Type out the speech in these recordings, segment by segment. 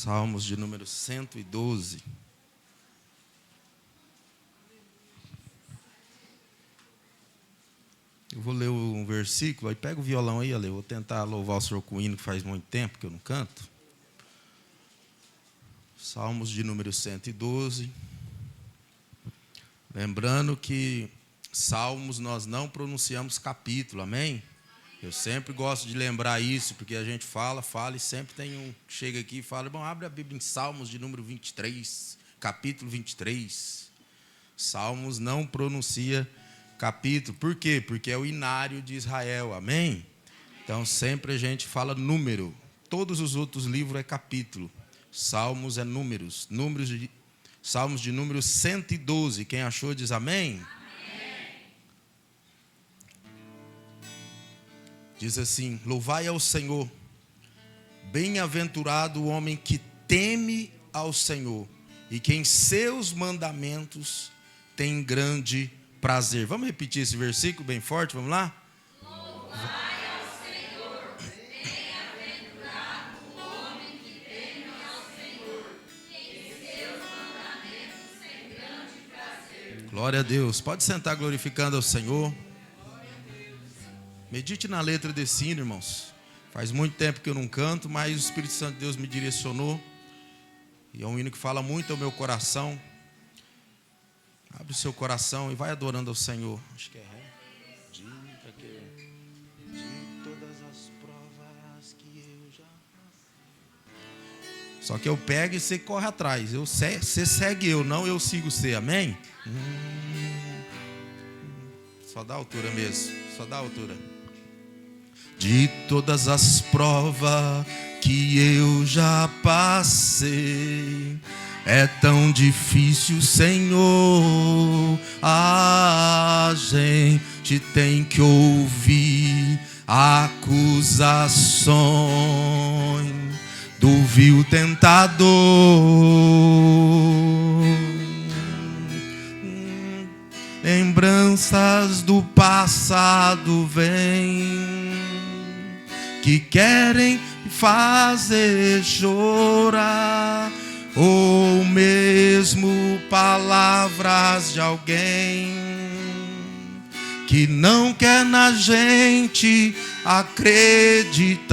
Salmos de número 112. Eu vou ler um versículo, aí pega o violão aí, Ale. Eu vou tentar louvar o Senhor com o hino, que faz muito tempo que eu não canto. Salmos de número 112. Lembrando que salmos nós não pronunciamos capítulo, amém? Eu sempre gosto de lembrar isso, porque a gente fala e sempre tem um que chega aqui e fala: bom, abre a Bíblia em Salmos de número 23, capítulo 23. Salmos não pronuncia capítulo. Por quê? Porque é o inário de Israel, amém? Então sempre a gente fala número. Todos os outros livros é capítulo. Salmos é números. Salmos de número 112. Quem achou diz amém? Diz assim: louvai ao Senhor, bem-aventurado o homem que teme ao Senhor e que em seus mandamentos tem grande prazer. Vamos repetir esse versículo bem forte, vamos lá? Louvai ao Senhor, bem-aventurado o homem que teme ao Senhor e em seus mandamentos tem grande prazer. Glória a Deus. Pode sentar glorificando ao Senhor. Medite na letra desse hino, irmãos. Faz muito tempo que eu não canto, mas o Espírito Santo de Deus me direcionou. E é um hino que fala muito ao meu coração. Abre o seu coração e vai adorando ao Senhor. Acho que é ré. De todas as provas que eu já passei. Só que eu pego e você corre atrás. Você segue eu, não eu sigo você. Amém? Só dá altura mesmo. Só dá altura. De todas as provas que eu já passei, é tão difícil, Senhor. A gente tem que ouvir acusações do vil tentador. Lembranças do passado vêm, que querem fazer chorar, ou mesmo palavras de alguém que não quer na gente acreditar.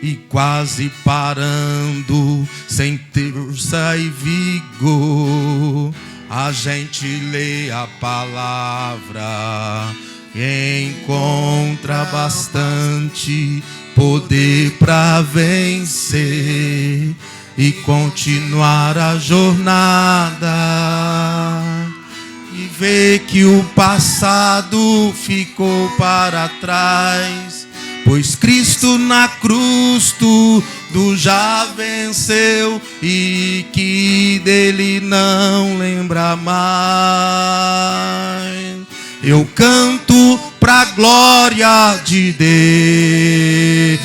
E quase parando, sem força e vigor, a gente lê a palavra e encontra bastante poder para vencer e continuar a jornada, e ver que o passado ficou para trás, pois Cristo na cruz tudo já venceu e que dele não lembra mais. Eu canto pra glória de Deus,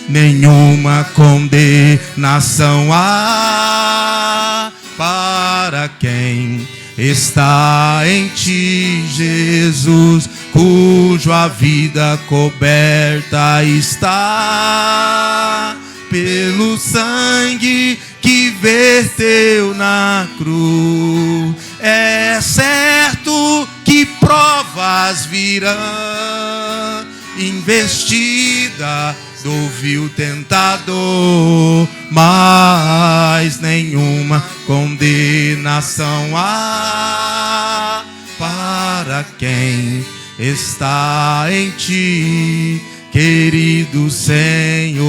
nenhuma condenação há para quem está em ti, Jesus, cujo a vida coberta está pelo sangue que verteu na cruz. É certo que provas virão, investida do vil tentador, mas nenhuma condenação há para quem está em ti, querido Senhor.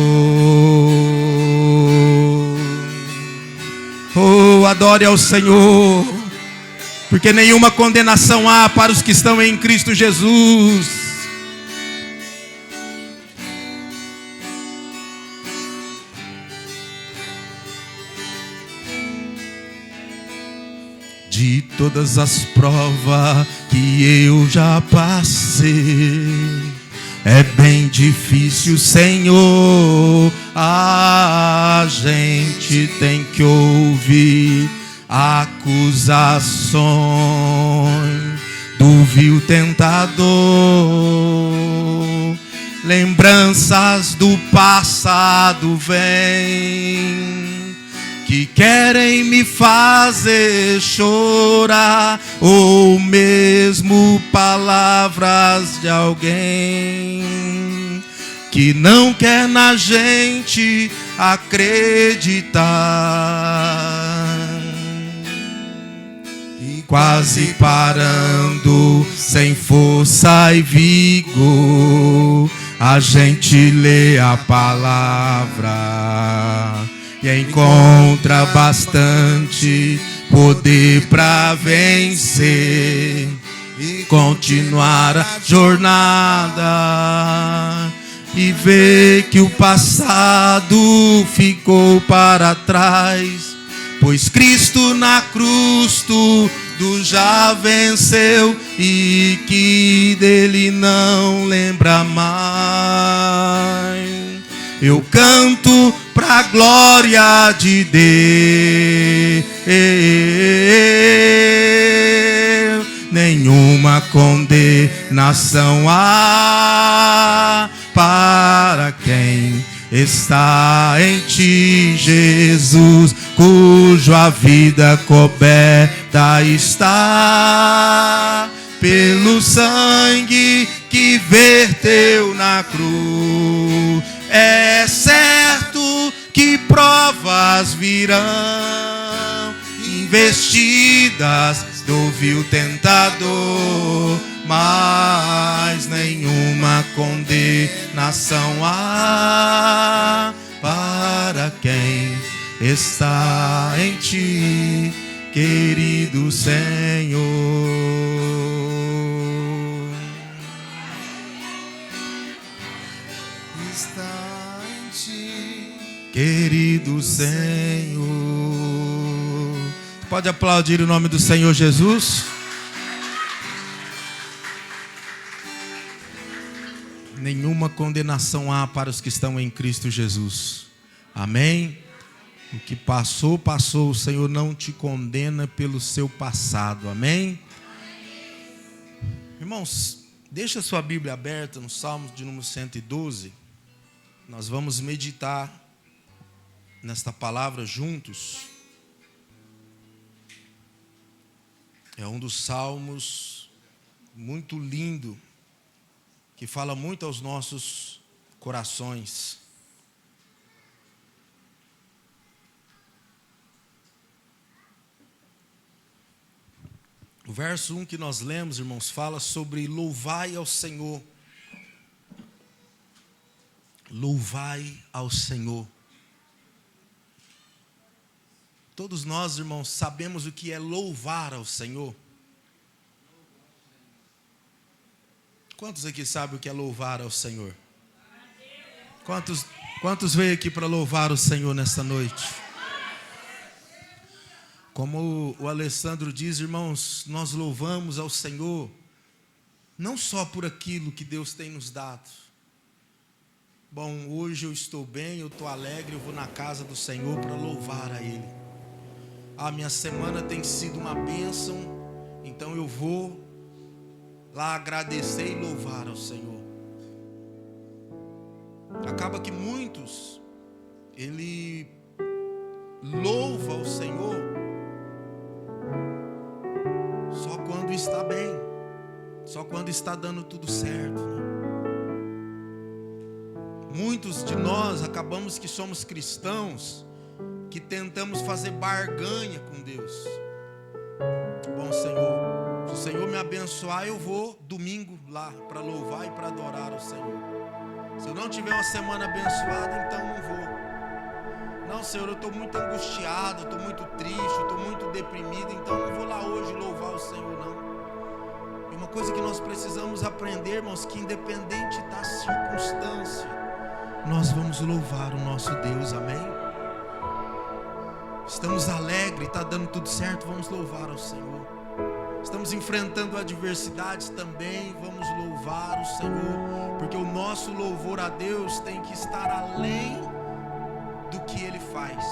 Oh, adore ao Senhor, porque nenhuma condenação há para os que estão em Cristo Jesus. De todas as provas que eu já passei, é bem difícil, Senhor. A gente tem que ouvir acusações do vil tentador. Lembranças do passado vêm, que querem me fazer chorar, ou mesmo palavras de alguém que não quer na gente acreditar. E quase parando, sem força e vigor, a gente lê a palavra e encontra bastante poder para vencer e continuar a jornada, e ver que o passado ficou para trás, pois Cristo na cruz tudo já venceu e que dele não lembra mais. Eu canto pra glória de Deus, nenhuma condenação há para quem está em ti, Jesus, cujo a vida coberta está pelo sangue que verteu na cruz. É certo que provas virão, investidas do vil tentador, mas nenhuma condenação há para quem está em ti, querido Senhor. Está em ti, querido Senhor. Pode aplaudir o nome do Senhor Jesus? Nenhuma condenação há para os que estão em Cristo Jesus. Amém? O que passou, passou. O Senhor não te condena pelo seu passado. Amém? Irmãos, deixa a sua Bíblia aberta no Salmo de número 112. Nós vamos meditar nesta palavra juntos. É um dos salmos muito lindo, que fala muito aos nossos corações. O verso 1 que nós lemos, irmãos, fala sobre louvai ao Senhor. Louvai ao Senhor. Todos nós, irmãos, sabemos o que é louvar ao Senhor. Quantos aqui sabem o que é louvar ao Senhor? Quantos veio aqui para louvar o Senhor nesta noite? Como o Alessandro diz, irmãos, nós louvamos ao Senhor não só por aquilo que Deus tem nos dado. Bom, hoje eu estou bem, eu estou alegre, eu vou na casa do Senhor para louvar a Ele. A minha semana tem sido uma bênção, então eu vou lá agradecer e louvar ao Senhor. Acaba que muitos, ele louva o Senhor só quando está bem, só quando está dando tudo certo, né? Muitos de nós acabamos que somos cristãos, que tentamos fazer barganha com Deus. Bom, Senhor, se o Senhor me abençoar, eu vou domingo lá para louvar e para adorar ao Senhor. Se eu não tiver uma semana abençoada, então não vou. Não, Senhor, eu estou muito angustiado, estou muito triste, estou muito deprimido, então não vou lá hoje louvar o Senhor, não. E uma coisa que nós precisamos aprender, irmãos, que independente da circunstância, nós vamos louvar o nosso Deus, amém? Estamos alegres, está dando tudo certo, vamos louvar ao Senhor. Estamos enfrentando adversidades também, vamos louvar o Senhor, porque o nosso louvor a Deus tem que estar além do que Ele faz.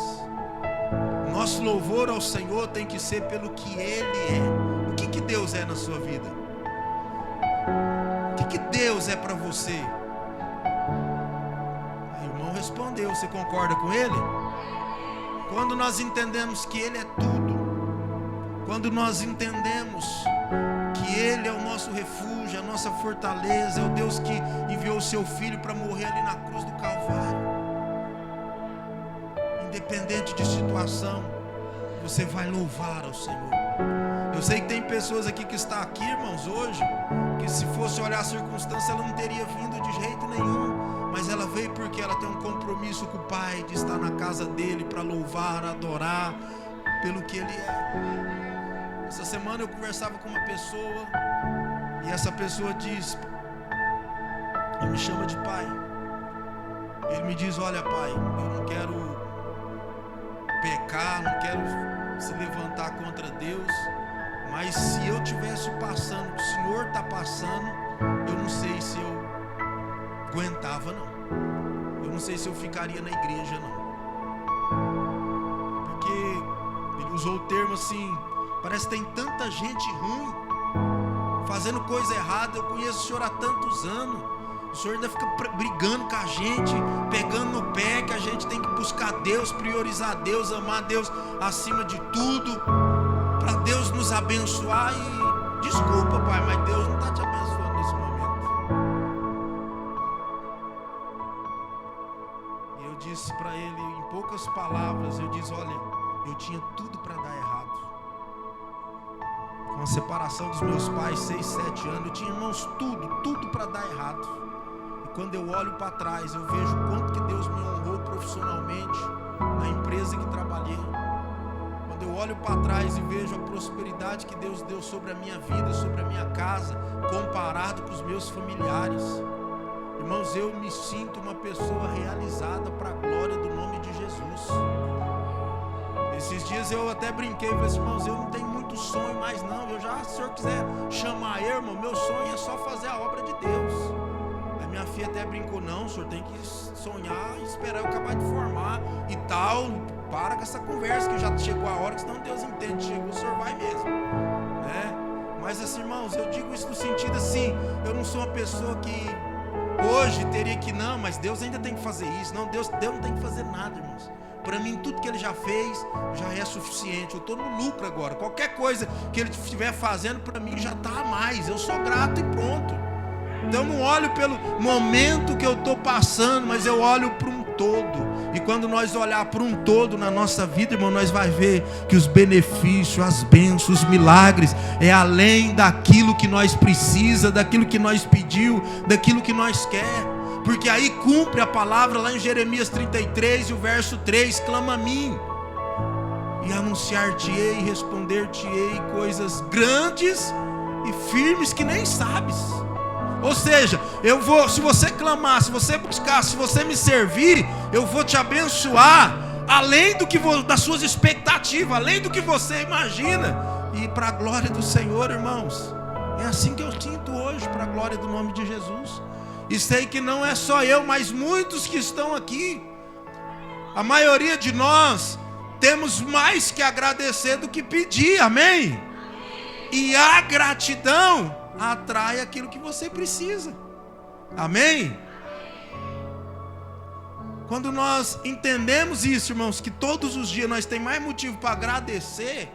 O nosso louvor ao Senhor tem que ser pelo que Ele é. O que Deus é na sua vida? Deus é para você? Aí o irmão respondeu, você concorda com ele? Quando nós entendemos que Ele é tudo, quando nós entendemos que Ele é o nosso refúgio, a nossa fortaleza, é o Deus que enviou o seu Filho para morrer ali na cruz do Calvário, independente de situação, você vai louvar ao Senhor. Eu sei que tem pessoas aqui que estão aqui, irmãos, hoje, que se fosse olhar a circunstância, ela não teria vindo de jeito nenhum. Mas ela veio porque ela tem um compromisso com o Pai, de estar na casa dele para louvar, adorar pelo que Ele é. Essa semana eu conversava com uma pessoa e essa pessoa diz, ele me chama de pai. Ele me diz, olha pai, eu não quero pecar, não quero se levantar contra Deus, mas se eu estivesse passando o que o Senhor está passando, eu não sei se eu aguentava não. Eu não sei se eu ficaria na igreja não. Porque ele usou o termo assim, parece que tem tanta gente ruim fazendo coisa errada. Eu conheço o senhor há tantos anos, o senhor ainda fica brigando com a gente, pegando no pé, que a gente tem que buscar Deus, priorizar Deus, amar Deus acima de tudo, para Deus nos abençoar. E desculpa pai, mas Deus não está te abençoando nesse momento. Disse para ele em poucas palavras, eu disse, olha, eu tinha tudo para dar errado. Com a separação dos meus pais, 6, 7 anos, eu tinha, irmãos, tudo para dar errado. E quando eu olho para trás, eu vejo o quanto que Deus me honrou profissionalmente na empresa que trabalhei. Quando eu olho para trás e vejo a prosperidade que Deus deu sobre a minha vida, sobre a minha casa, comparado com os meus familiares, irmãos, eu me sinto uma pessoa realizada para a glória do nome de Jesus. Esses dias eu até brinquei, falei assim, irmãos, eu não tenho muito sonho mais não. Se o senhor quiser chamar eu, irmão, meu sonho é só fazer a obra de Deus. Aí minha filha até brincou, não, o senhor tem que sonhar e esperar eu acabar de formar e tal. Para com essa conversa que já chegou a hora, que senão Deus entende, chegou, o senhor vai mesmo, né? Mas assim, irmãos, eu digo isso no sentido assim, eu não sou uma pessoa que hoje teria que, não, mas Deus ainda tem que fazer isso. Não, Deus não tem que fazer nada, irmãos. Para mim, tudo que Ele já fez já é suficiente. Eu estou no lucro agora. Qualquer coisa que Ele estiver fazendo, para mim já está a mais. Eu sou grato e pronto. Então, eu não olho pelo momento que eu estou passando, mas eu olho para um todo. E quando nós olhar para um todo na nossa vida, irmão, nós vai ver que os benefícios, as bênçãos, os milagres é além daquilo que nós precisa, daquilo que nós pediu, daquilo que nós quer. Porque aí cumpre a palavra lá em Jeremias 33 e o verso 3, clama a mim e anunciar-te-ei e responder-te-ei coisas grandes e firmes que nem sabes. Ou seja, eu vou, se você clamar, se você buscar, se você me servir, eu vou te abençoar além do que das suas expectativas, além do que você imagina, e para a glória do Senhor, irmãos. É assim que eu sinto hoje, para a glória do nome de Jesus. E sei que não é só eu, mas muitos que estão aqui. A maioria de nós temos mais que agradecer do que pedir, amém? E a gratidão atrai aquilo que você precisa, amém? Quando nós entendemos isso, irmãos, que todos os dias nós temos mais motivo para agradecer,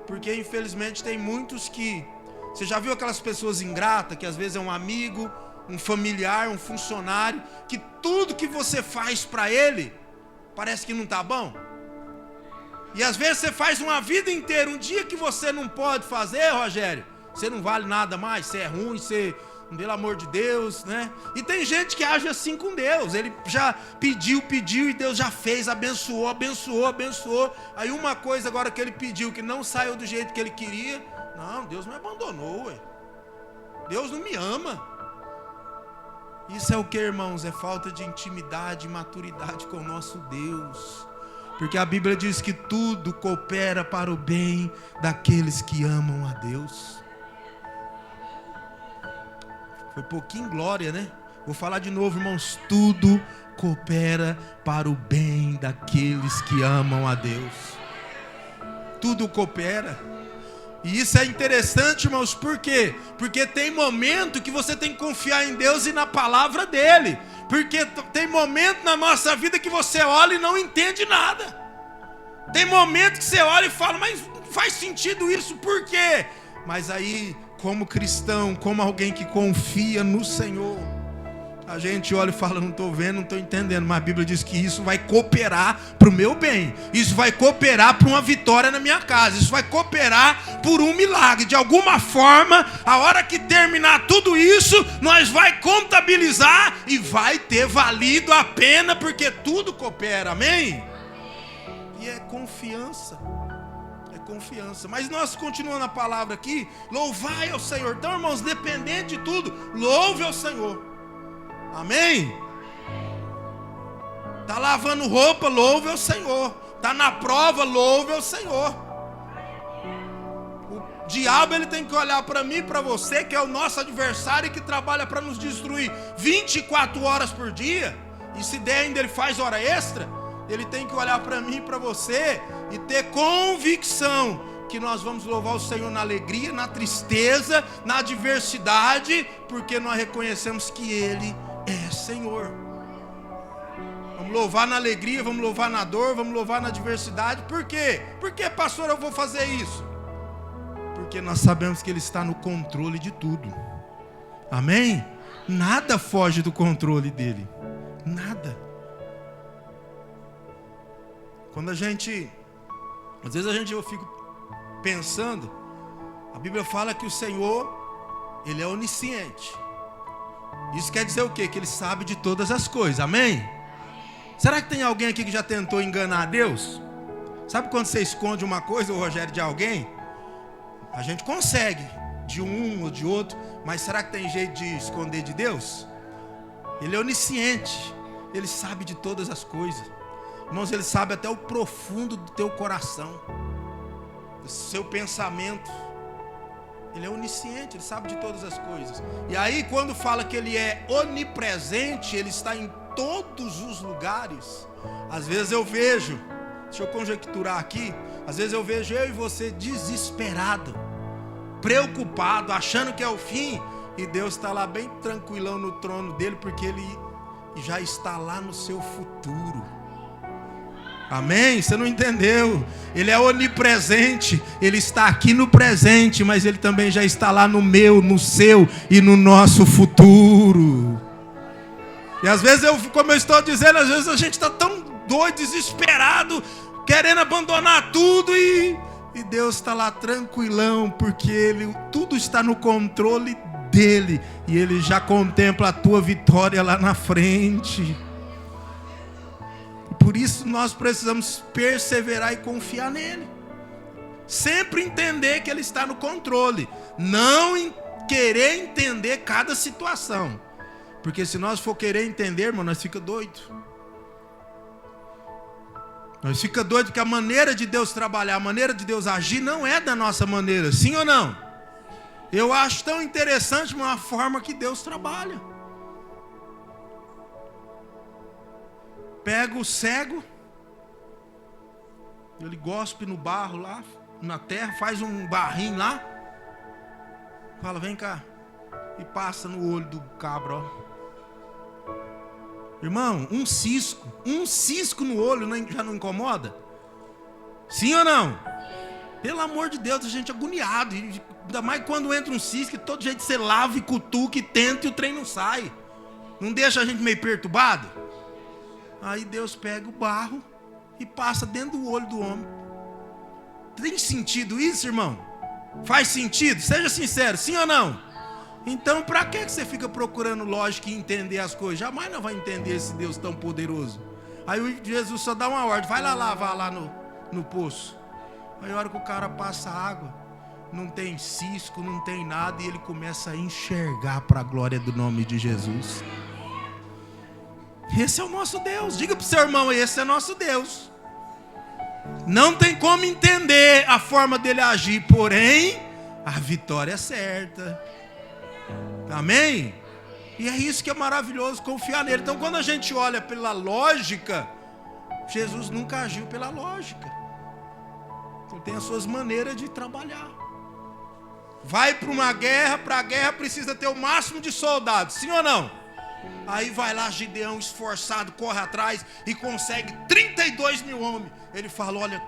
porque infelizmente tem muitos que, você já viu aquelas pessoas ingratas, que às vezes é um amigo, um familiar, um funcionário, que tudo que você faz para ele, parece que não está bom? E às vezes você faz uma vida inteira, um dia que você não pode fazer, Rogério, você não vale nada mais, você é ruim, você, pelo amor de Deus, né? E tem gente que age assim com Deus. Ele já pediu e Deus já fez, abençoou. Aí uma coisa agora que ele pediu, que não saiu do jeito que ele queria, não, Deus me abandonou, ué. Deus não me ama. Isso é o que, irmãos? É falta de intimidade e maturidade com o nosso Deus. Porque a Bíblia diz que tudo coopera para o bem daqueles que amam a Deus. Foi pouquinho glória, né? Vou falar de novo, irmãos. Tudo coopera para o bem daqueles que amam a Deus. Tudo coopera. E isso é interessante, irmãos, por quê? Porque tem momento que você tem que confiar em Deus e na palavra dele. Porque tem momento na nossa vida que você olha e não entende nada. Tem momento que você olha e fala, mas não faz sentido isso, por quê? Mas aí, como cristão, como alguém que confia no Senhor, a gente olha e fala, não estou vendo, não estou entendendo. Mas a Bíblia diz que isso vai cooperar para o meu bem. Isso vai cooperar para uma vitória na minha casa. Isso vai cooperar por um milagre. De alguma forma, a hora que terminar tudo isso, nós vai contabilizar e vai ter valido a pena, porque tudo coopera, amém? E é confiança. É confiança. Mas nós continuamos na palavra aqui, louvai ao Senhor. Então, irmãos, dependente de tudo, louve ao Senhor. Amém? Está lavando roupa, louve ao Senhor. Está na prova, louve ao Senhor. O diabo, ele tem que olhar para mim e para você, que é o nosso adversário e que trabalha para nos destruir 24 horas por dia. E se der ainda ele faz hora extra. Ele tem que olhar para mim e para você e ter convicção que nós vamos louvar o Senhor na alegria, na tristeza, na adversidade, porque nós reconhecemos que Ele é Senhor. Vamos louvar na alegria, vamos louvar na dor, vamos louvar na adversidade. Por quê? Porque, pastor, eu vou fazer isso? Porque nós sabemos que Ele está no controle de tudo. Amém? Nada foge do controle dEle. Nada. Quando às vezes eu fico pensando, a Bíblia fala que o Senhor, Ele é onisciente. Isso quer dizer o quê? Que Ele sabe de todas as coisas, amém? Será que tem alguém aqui que já tentou enganar Deus? Sabe quando você esconde uma coisa, o Rogério, de alguém? A gente consegue, de um ou de outro, mas será que tem jeito de esconder de Deus? Ele é onisciente, Ele sabe de todas as coisas. Irmãos, Ele sabe até o profundo do teu coração, do seu pensamento. Ele é onisciente, Ele sabe de todas as coisas. E aí quando fala que Ele é onipresente, Ele está em todos os lugares. Às vezes eu vejo, deixa eu conjecturar aqui, às vezes eu vejo eu e você desesperado, preocupado, achando que é o fim, e Deus está lá bem tranquilão no trono dele, porque Ele já está lá no seu futuro. Amém? Você não entendeu? Ele é onipresente. Ele está aqui no presente, mas Ele também já está lá no meu, no seu e no nosso futuro. E às vezes, como eu estou dizendo, às vezes a gente está tão doido, desesperado, querendo abandonar tudo, e Deus está lá tranquilão, porque tudo está no controle dEle, e Ele já contempla a tua vitória lá na frente. Por isso nós precisamos perseverar e confiar nele. Sempre entender que Ele está no controle. Não querer entender cada situação. Porque se nós for querer entender, irmão, nós fica doido. Nós fica doido que a maneira de Deus trabalhar, a maneira de Deus agir não é da nossa maneira. Sim ou não? Eu acho tão interessante uma forma que Deus trabalha. Pega o cego, ele gospe no barro lá, na terra, faz um barrinho lá, fala, vem cá, e passa no olho do cabra, ó. Irmão, um cisco no olho já não incomoda? Sim ou não? Pelo amor de Deus, a gente é agoniado, ainda mais quando entra um cisco, todo jeito você lava e cutuca e tenta e o trem não sai. Não deixa a gente meio perturbado? Aí Deus pega o barro e passa dentro do olho do homem. Tem sentido isso, irmão? Faz sentido? Seja sincero, sim ou não? Então, para que você fica procurando lógica e entender as coisas? Jamais não vai entender esse Deus tão poderoso. Aí Jesus só dá uma ordem, vai lá lavar lá no poço. Aí a hora que o cara passa água, não tem cisco, não tem nada, e ele começa a enxergar para a glória do nome de Jesus. Esse é o nosso Deus. Diga para o seu irmão, esse é nosso Deus. Não tem como entender a forma dele agir, porém a vitória é certa. Amém? E é isso que é maravilhoso, confiar nele. Então quando a gente olha pela lógica, Jesus nunca agiu pela lógica. Ele tem as suas maneiras de trabalhar. vai para uma guerra, para a guerra precisa ter o máximo de soldados, sim ou não? Aí vai lá Gideão esforçado, corre atrás e consegue 32 mil homens. Ele fala, olha,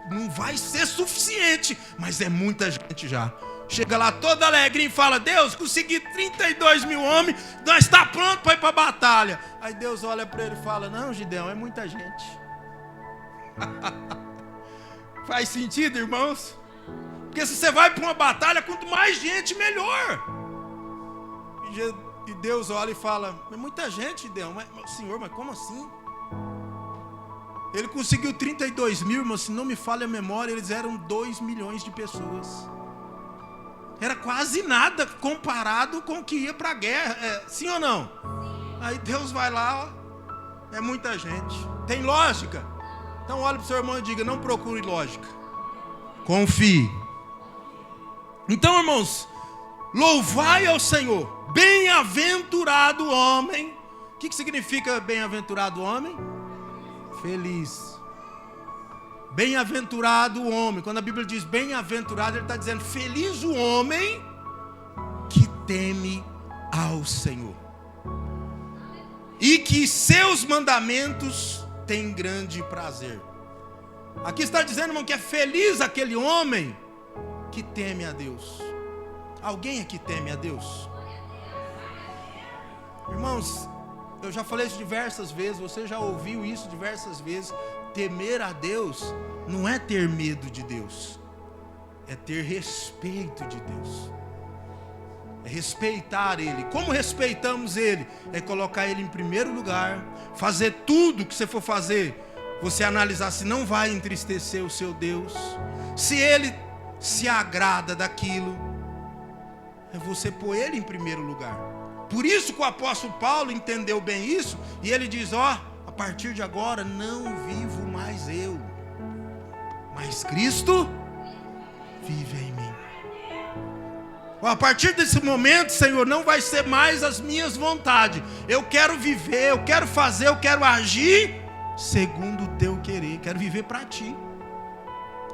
não vai ser suficiente, mas é muita gente já. Chega lá todo alegrinho e fala, Deus, consegui 32 mil homens, nós está pronto para ir para a batalha. Aí Deus olha para ele e fala, não, Gideão, é muita gente. Faz sentido, irmãos? Porque se você vai para uma batalha, quanto mais gente, melhor. E Deus olha e fala, é muita gente, Gideão. Senhor, mas como assim? Ele conseguiu 32 mil, irmão, se não me falha a memória, eles eram 2 milhões de pessoas. Era quase nada comparado com o que ia para a guerra, sim ou não? Aí Deus vai lá, ó, é muita gente. Tem lógica? Então olha para o seu irmão e diga, não procure lógica. Confie. Então, irmãos, louvai ao Senhor. Bem-aventurado o homem. O que significa bem-aventurado o homem? Feliz. Bem-aventurado o homem. Quando a Bíblia diz bem-aventurado, ele está dizendo feliz o homem que teme ao Senhor e que seus mandamentos têm grande prazer. Aqui está dizendo, irmão, que é feliz aquele homem que teme a Deus. Alguém aqui teme a Deus? Irmãos, eu já falei isso diversas vezes, você já ouviu isso diversas vezes. Temer a Deus não é ter medo de Deus, é ter respeito de Deus, é respeitar Ele. Como respeitamos Ele? É colocar Ele em primeiro lugar, fazer tudo que você for fazer, você analisar se não vai entristecer o seu Deus, se Ele se agrada daquilo, é você pôr Ele em primeiro lugar. Por isso que o apóstolo Paulo entendeu bem isso, e ele diz, ó, a partir de agora não vivo mais eu, mas Cristo vive em mim. A partir desse momento, Senhor, não vai ser mais as minhas vontades. Eu quero viver, eu quero fazer, eu quero agir segundo o teu querer. Quero viver para ti.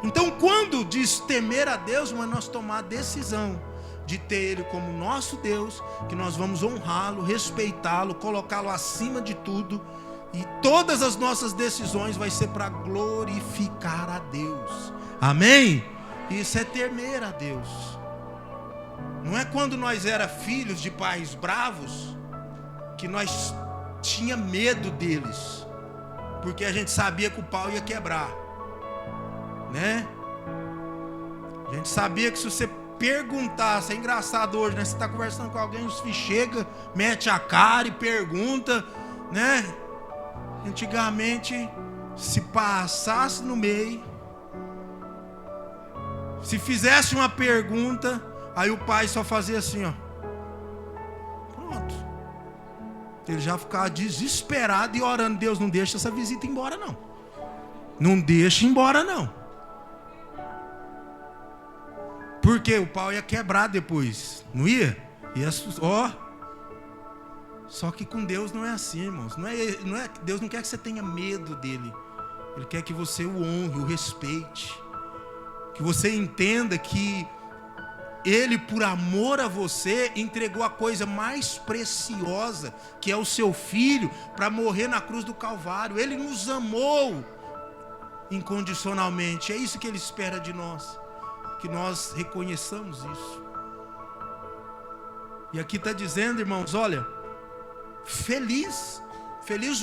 Então, quando diz temer a Deus, mas nós tomar a decisão de ter Ele como nosso Deus, que nós vamos honrá-lo, respeitá-lo, colocá-lo acima de tudo, e todas as nossas decisões vai ser para glorificar a Deus. Amém? Isso é temer a Deus. Não é quando nós era filhos de pais bravos que nós tinha medo deles, porque a gente sabia que o pau ia quebrar, né? A gente sabia que se você perguntasse, é engraçado hoje, né? Você está conversando com alguém, os filhos chega, mete a cara e pergunta, né? Antigamente, se passasse no meio, se fizesse uma pergunta, aí o pai só fazia assim, ó. Pronto. Ele já ficava desesperado e orando, Deus, não deixa essa visita ir embora não. Não deixa ir embora não. Porque o pau ia quebrar depois, não ia? Ó. Só que com Deus não é assim, irmãos. Deus não quer que você tenha medo dele. Ele quer que você o honre, o respeite. Que você entenda que Ele, por amor a você, entregou a coisa mais preciosa, que é o seu Filho, para morrer na cruz do Calvário. Ele nos amou incondicionalmente. É isso que Ele espera de nós, que nós reconheçamos isso. E aqui está dizendo, irmãos, olha, feliz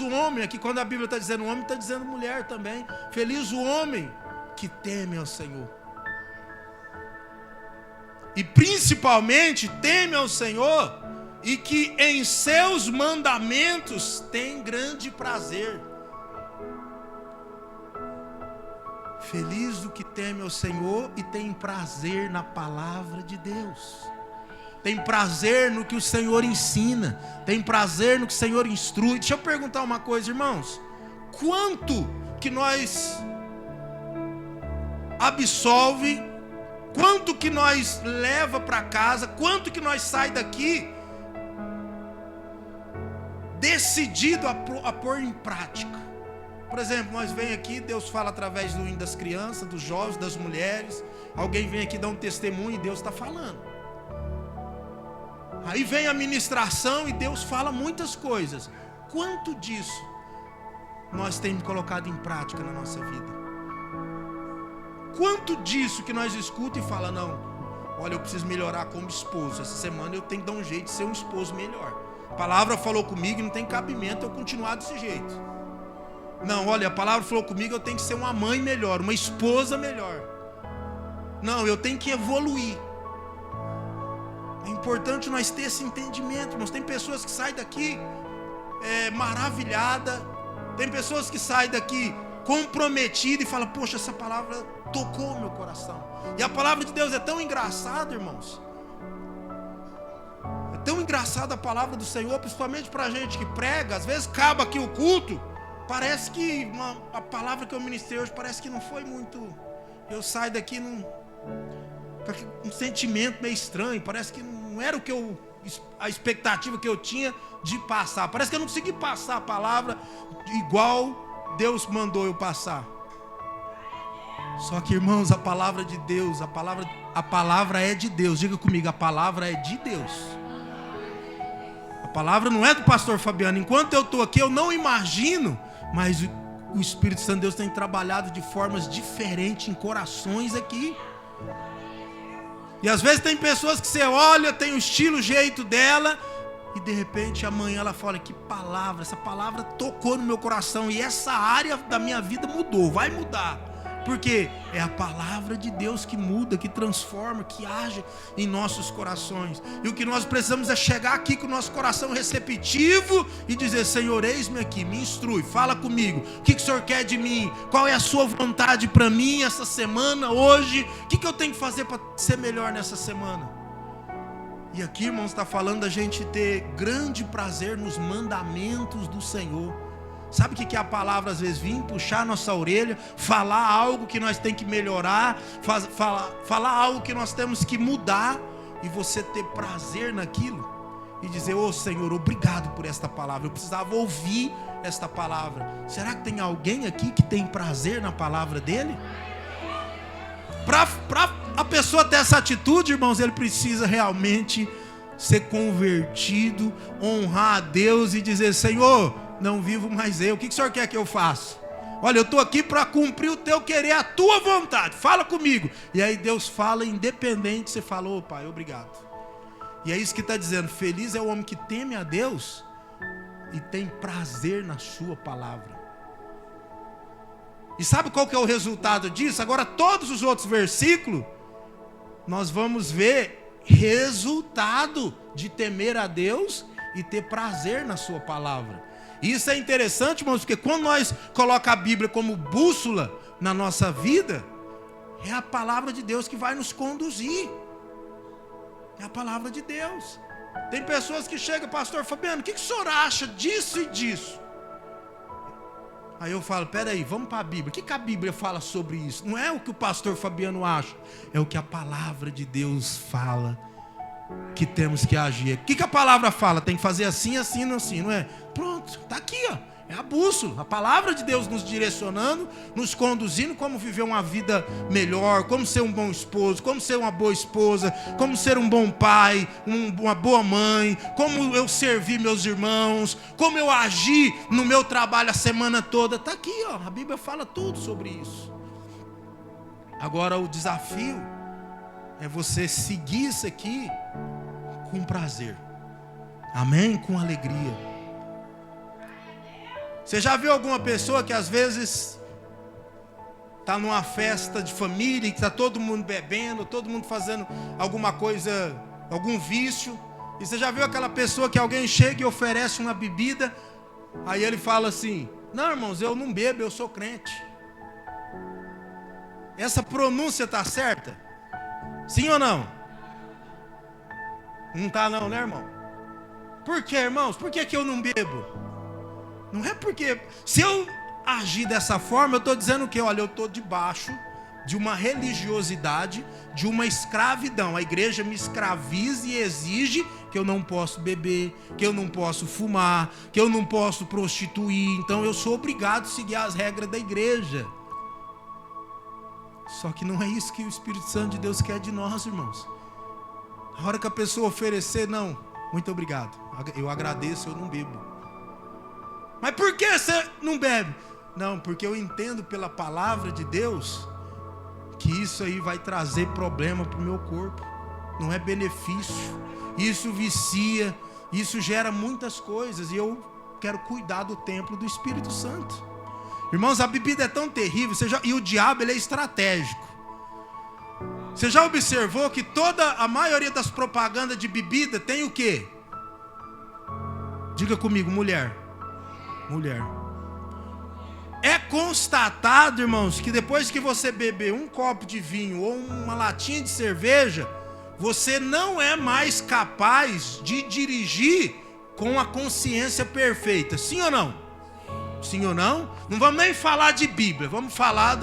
o homem. Aqui quando a Bíblia está dizendo homem, está dizendo mulher também. Feliz o homem que teme ao Senhor. E principalmente teme ao Senhor e que em seus mandamentos tem grande prazer. Feliz o que teme ao Senhor e tem prazer na palavra de Deus. Tem prazer no que o Senhor ensina. Tem prazer no que o Senhor instrui. Deixa eu perguntar uma coisa, irmãos. Quanto que nós absolve, quanto que nós leva para casa, quanto que nós sai daqui decidido a pôr em prática? Por exemplo, nós vem aqui, Deus fala através do hino das crianças, dos jovens, das mulheres. Alguém vem aqui dar um testemunho e Deus está falando. Aí vem a ministração e Deus fala muitas coisas. Quanto disso nós temos colocado em prática na nossa vida? Quanto disso que nós escutamos e fala, não, olha, eu preciso melhorar como esposo. Essa semana eu tenho que dar um jeito de ser um esposo melhor. A palavra falou comigo e não tem cabimento eu continuar desse jeito. Não, olha, a palavra falou comigo, eu tenho que ser uma mãe melhor, uma esposa melhor. Não, eu tenho que evoluir. É importante nós ter esse entendimento, irmãos. Tem pessoas que saem daqui maravilhada. Tem pessoas que saem daqui comprometidas e falam, poxa, essa palavra tocou o meu coração. E a palavra de Deus é tão engraçada, irmãos. É tão engraçada a palavra do Senhor, principalmente para a gente que prega. Às vezes acaba aqui o culto, parece que a palavra que eu ministrei hoje parece que não foi muito. Eu saio daqui com um sentimento meio estranho. Parece que não era a expectativa que eu tinha de passar. Parece que eu não consegui passar a palavra igual Deus mandou eu passar. Só que, irmãos, a palavra de Deus, a palavra é de Deus. Diga comigo, a palavra é de Deus. A palavra não é do pastor Fabiano. Enquanto eu estou aqui, eu não imagino, mas o Espírito Santo de Deus tem trabalhado de formas diferentes em corações aqui. E às vezes tem pessoas que você olha, tem o estilo, o jeito dela, e de repente amanhã ela fala, que palavra, essa palavra tocou no meu coração, e essa área da minha vida mudou, vai mudar. Porque é a palavra de Deus que muda, que transforma, que age em nossos corações. E o que nós precisamos é chegar aqui com o nosso coração receptivo e dizer, Senhor, eis-me aqui, me instrui, fala comigo. O que o Senhor quer de mim? Qual é a sua vontade para mim essa semana, hoje? O que eu tenho que fazer para ser melhor nessa semana? E aqui, irmãos, está falando da gente ter grande prazer nos mandamentos do Senhor. Sabe o que é a palavra às vezes vir, puxar a nossa orelha, falar algo que nós temos que melhorar, falar algo que nós temos que mudar, e você ter prazer naquilo e dizer, ô Senhor, obrigado por esta palavra, eu precisava ouvir esta palavra. Será que tem alguém aqui que tem prazer na palavra dele? Para a pessoa ter essa atitude, irmãos, ele precisa realmente ser convertido, honrar a Deus e dizer, Senhor, não vivo mais eu. O que o Senhor quer que eu faça? Olha, eu estou aqui para cumprir o teu querer, a tua vontade. Fala comigo. E aí Deus fala, independente, você falou, Pai, obrigado. E é isso que está dizendo, feliz é o homem que teme a Deus e tem prazer na sua palavra. E sabe qual que é o resultado disso? Agora todos os outros versículos, nós vamos ver resultado de temer a Deus e ter prazer na sua palavra. E isso é interessante, irmãos, porque quando nós colocamos a Bíblia como bússola na nossa vida, é a palavra de Deus que vai nos conduzir. É a palavra de Deus. Tem pessoas que chegam, pastor Fabiano, o que o senhor acha disso e disso? Aí eu falo, peraí, vamos para a Bíblia. O que a Bíblia fala sobre isso? Não é o que o pastor Fabiano acha, é o que a palavra de Deus fala que temos que agir. O que a palavra fala? Tem que fazer assim, assim, assim, não é? Pronto, está aqui, ó. É a bússola, a palavra de Deus nos direcionando, nos conduzindo como viver uma vida melhor, como ser um bom esposo, como ser uma boa esposa, como ser um bom pai, uma boa mãe, como eu servir meus irmãos, como eu agir no meu trabalho a semana toda. Está aqui, ó. A Bíblia fala tudo sobre isso. Agora o desafio é você seguir isso aqui com prazer, amém? Com alegria. Você já viu alguma pessoa que às vezes está numa festa de família e está todo mundo bebendo, todo mundo fazendo alguma coisa, algum vício, e você já viu aquela pessoa que alguém chega e oferece uma bebida, aí ele fala assim, não, irmãos, eu não bebo, eu sou crente. Essa pronúncia está certa? Sim ou não? Não está não, né, irmão? Por que, irmãos? Por que eu não bebo? Não é porque, se eu agir dessa forma, eu estou dizendo que, olha, eu estou debaixo de uma religiosidade, de uma escravidão. A igreja me escraviza e exige que eu não posso beber, que eu não posso fumar, que eu não posso prostituir. Então eu sou obrigado a seguir as regras da igreja. Só que não é isso que o Espírito Santo de Deus quer de nós, irmãos. A hora que a pessoa oferecer, não, muito obrigado, eu agradeço, eu não bebo. Mas por que você não bebe? Não, porque eu entendo pela palavra de Deus que isso aí vai trazer problema para o meu corpo. Não é benefício. Isso vicia, isso gera muitas coisas. E eu quero cuidar do templo do Espírito Santo. Irmãos, a bebida é tão terrível. E o diabo, ele é estratégico. Você já observou que a maioria das propagandas de bebida tem o quê? Diga comigo, mulher. Mulher. É constatado, irmãos, que depois que você beber um copo de vinho ou uma latinha de cerveja, você não é mais capaz de dirigir com a consciência perfeita. Sim ou não? Sim ou não? Não vamos nem falar de Bíblia, vamos falar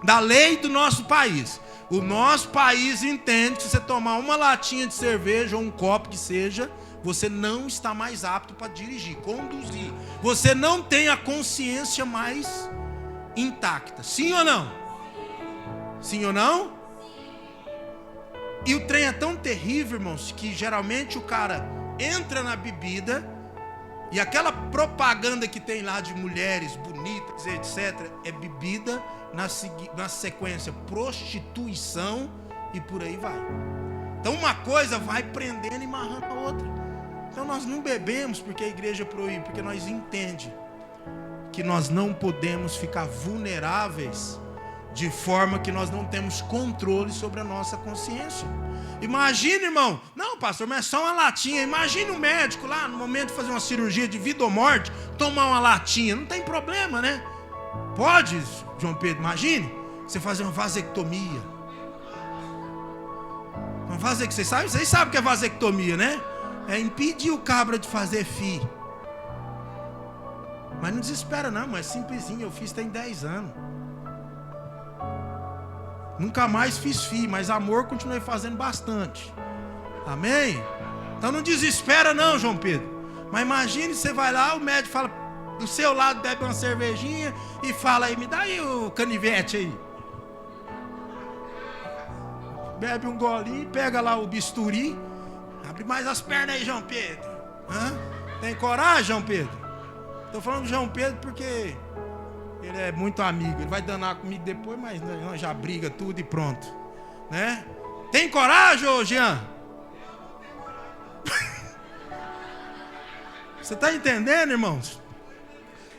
da lei do nosso país. O nosso país entende que se você tomar uma latinha de cerveja ou um copo que seja, você não está mais apto para dirigir, conduzir. Você não tem a consciência mais intacta. Sim ou não? Sim ou não? E o trem é tão terrível, irmãos, que geralmente o cara entra na bebida e aquela propaganda que tem lá de mulheres bonitas, etc., é bebida, na sequência prostituição e por aí vai. Então uma coisa vai prendendo e amarrando a outra. Então nós não bebemos porque a igreja proíbe, porque nós entendemos que nós não podemos ficar vulneráveis de forma que nós não temos controle sobre a nossa consciência. Imagina, irmão, não, pastor, mas é só uma latinha. Imagine um médico lá no momento de fazer uma cirurgia de vida ou morte, tomar uma latinha, não tem problema, né? Pode, João Pedro, imagine você fazer uma vasectomia. Vocês sabem o que é vasectomia, né? É impedir o cabra de fazer filho. Mas não desespera não, mas é simplesinho. Eu fiz tem 10 anos. Nunca mais fiz filho, mas amor continuei fazendo bastante. Amém? Então não desespera não, João Pedro. Mas imagine, você vai lá, o médico fala do seu lado, bebe uma cervejinha e fala aí, me dá aí o canivete aí. Bebe um golinho, pega lá o bisturi. Abre mais as pernas aí, João Pedro. Hã? Tem coragem, João Pedro? Estou falando do João Pedro porque ele é muito amigo. Ele vai danar comigo depois, mas nós já briga tudo e pronto, né? Tem coragem, ô Jean? Você está entendendo, irmãos?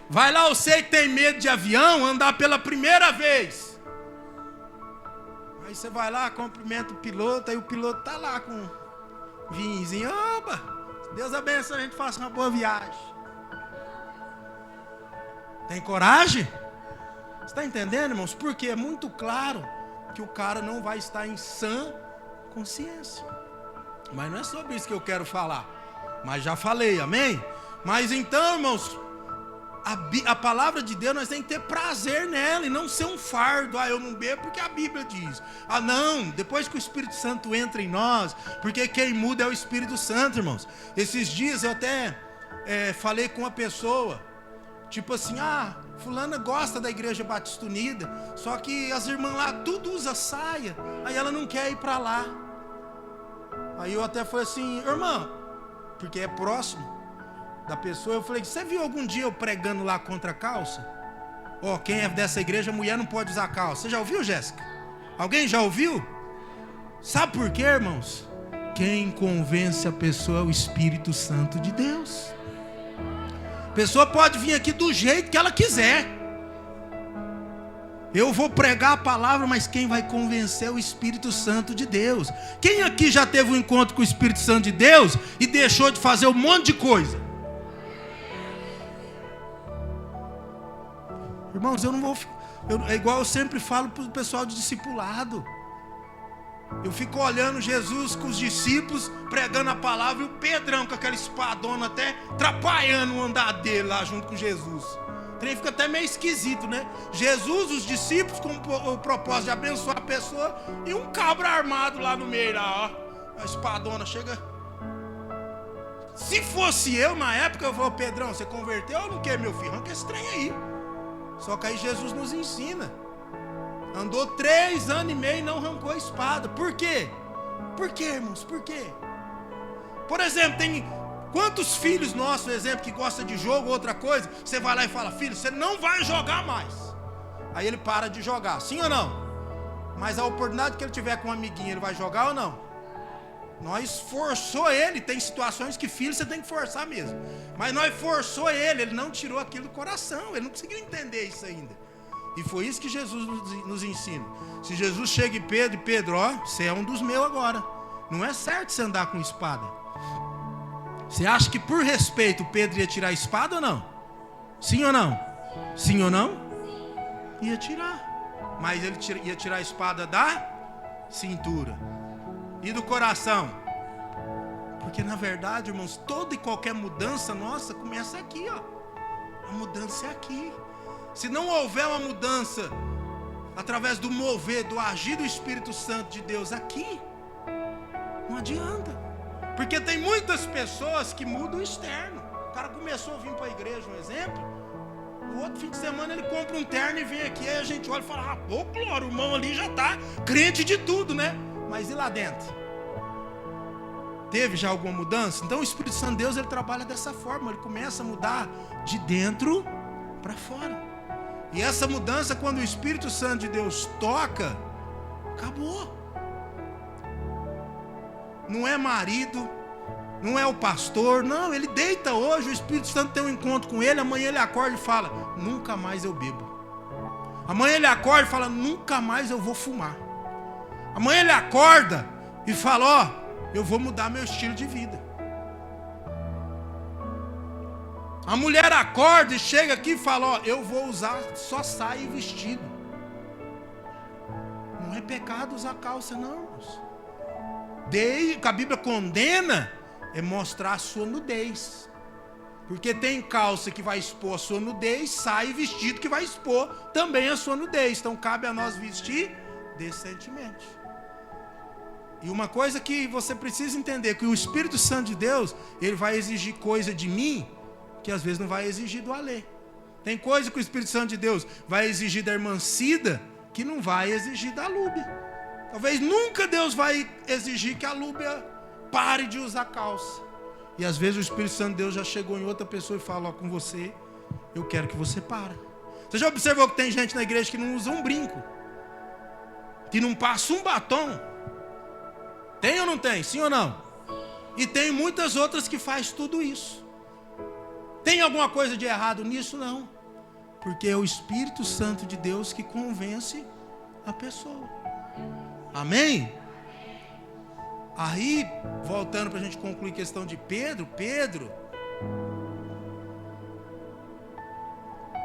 Vai lá, você que tem medo de avião, andar pela primeira vez. Aí você vai lá, cumprimenta o piloto, aí o piloto tá lá com vinhozinho. Opa, Deus abençoe, a gente faça uma boa viagem. Tem coragem? Você está entendendo, irmãos? Porque é muito claro que o cara não vai estar em sã consciência. Mas não é sobre isso que eu quero falar. Mas já falei, amém? Mas então, irmãos, a palavra de Deus, nós temos que ter prazer nela e não ser um fardo. Eu não bebo porque a Bíblia diz. Não, depois que o Espírito Santo entra em nós, porque quem muda é o Espírito Santo, irmãos. Esses dias eu até falei com uma pessoa, tipo assim, fulana gosta da Igreja Batista Unida, só que as irmãs lá tudo usa saia, aí ela não quer ir para lá. Aí eu até falei assim, irmã, porque é próximo da pessoa, eu falei, você viu algum dia eu pregando lá contra a calça? Quem é dessa igreja, mulher não pode usar calça. Você já ouviu, Jéssica? Alguém já ouviu? Sabe por quê, irmãos? Quem convence a pessoa é o Espírito Santo de Deus. A pessoa pode vir aqui do jeito que ela quiser. Eu vou pregar a palavra, mas quem vai convencer é o Espírito Santo de Deus. Quem aqui já teve um encontro com o Espírito Santo de Deus e deixou de fazer um monte de coisa? Irmãos, eu não vou... é igual eu sempre falo para o pessoal de discipulado. Eu fico olhando Jesus com os discípulos, pregando a palavra, e o Pedrão com aquela espadona até atrapalhando o andar dele lá junto com Jesus. O trem fica até meio esquisito, né? Jesus, os discípulos com o propósito de abençoar a pessoa, e um cabra armado lá no meio, lá, ó. A espadona chega... Se fosse eu na época, eu falo, Pedrão, você converteu ou não quer, meu filho? Arranca esse trem aí. Só que aí Jesus nos ensina. Andou 3 anos e meio e não arrancou a espada. Por quê? Por quê, irmãos? Por quê? Por exemplo, tem quantos filhos nossos, por exemplo, que gosta de jogo ou outra coisa, você vai lá e fala, filho, você não vai jogar mais. Aí ele para de jogar, sim ou não? Mas a oportunidade que ele tiver com um amiguinho, ele vai jogar ou não? Nós forçou ele. Tem situações que filho você tem que forçar mesmo. Mas nós forçou ele não tirou aquilo do coração. Ele não conseguiu entender isso ainda. E foi isso que Jesus nos ensina. Se Jesus chega em Pedro, e Pedro, ó, você é um dos meus agora. Não é certo você andar com espada. Você acha que por respeito Pedro ia tirar a espada ou não? Sim ou não? Sim ou não? Ia tirar. Mas ele ia tirar a espada da cintura. E do coração? Porque na verdade, irmãos, toda e qualquer mudança nossa começa aqui, ó. A mudança é aqui. Se não houver uma mudança através do mover, do agir do Espírito Santo de Deus aqui, não adianta. Porque tem muitas pessoas que mudam o externo. O cara começou a vir para a igreja, um exemplo. No outro fim de semana ele compra um terno e vem aqui. Aí a gente olha e fala, pô, glória, o irmão ali já está crente de tudo, né? Mas e lá dentro? Teve já alguma mudança? Então o Espírito Santo de Deus, ele trabalha dessa forma. Ele começa a mudar de dentro para fora. E essa mudança, quando o Espírito Santo de Deus toca, acabou. Não é marido, não é o pastor, não. Ele deita hoje, o Espírito Santo tem um encontro com ele. Amanhã ele acorda e fala, nunca mais eu bebo. Amanhã ele acorda e fala, nunca mais eu vou fumar. Amanhã ele acorda e fala, ó, eu vou mudar meu estilo de vida. A mulher acorda e chega aqui e fala, ó, eu vou usar só saia e vestido. Não é pecado usar calça, não, irmãos. O que a Bíblia condena é mostrar a sua nudez. Porque tem calça que vai expor a sua nudez, saia e vestido que vai expor também a sua nudez. Então cabe a nós vestir decentemente. E uma coisa que você precisa entender, que o Espírito Santo de Deus, ele vai exigir coisa de mim, que às vezes não vai exigir do Alê. Tem coisa que o Espírito Santo de Deus vai exigir da irmã Cida, que não vai exigir da Lúbia. Talvez nunca Deus vai exigir que a Lúbia pare de usar calça. E às vezes o Espírito Santo de Deus já chegou em outra pessoa e fala, ó, com você, eu quero que você pare. Você já observou que tem gente na igreja que não usa um brinco? Que não passa um batom? Tem ou não tem? Sim ou não? E tem muitas outras que faz tudo isso. Tem alguma coisa de errado nisso? Não. Porque é o Espírito Santo de Deus que convence a pessoa. Amém? Aí, voltando para a gente concluir a questão de Pedro. Pedro,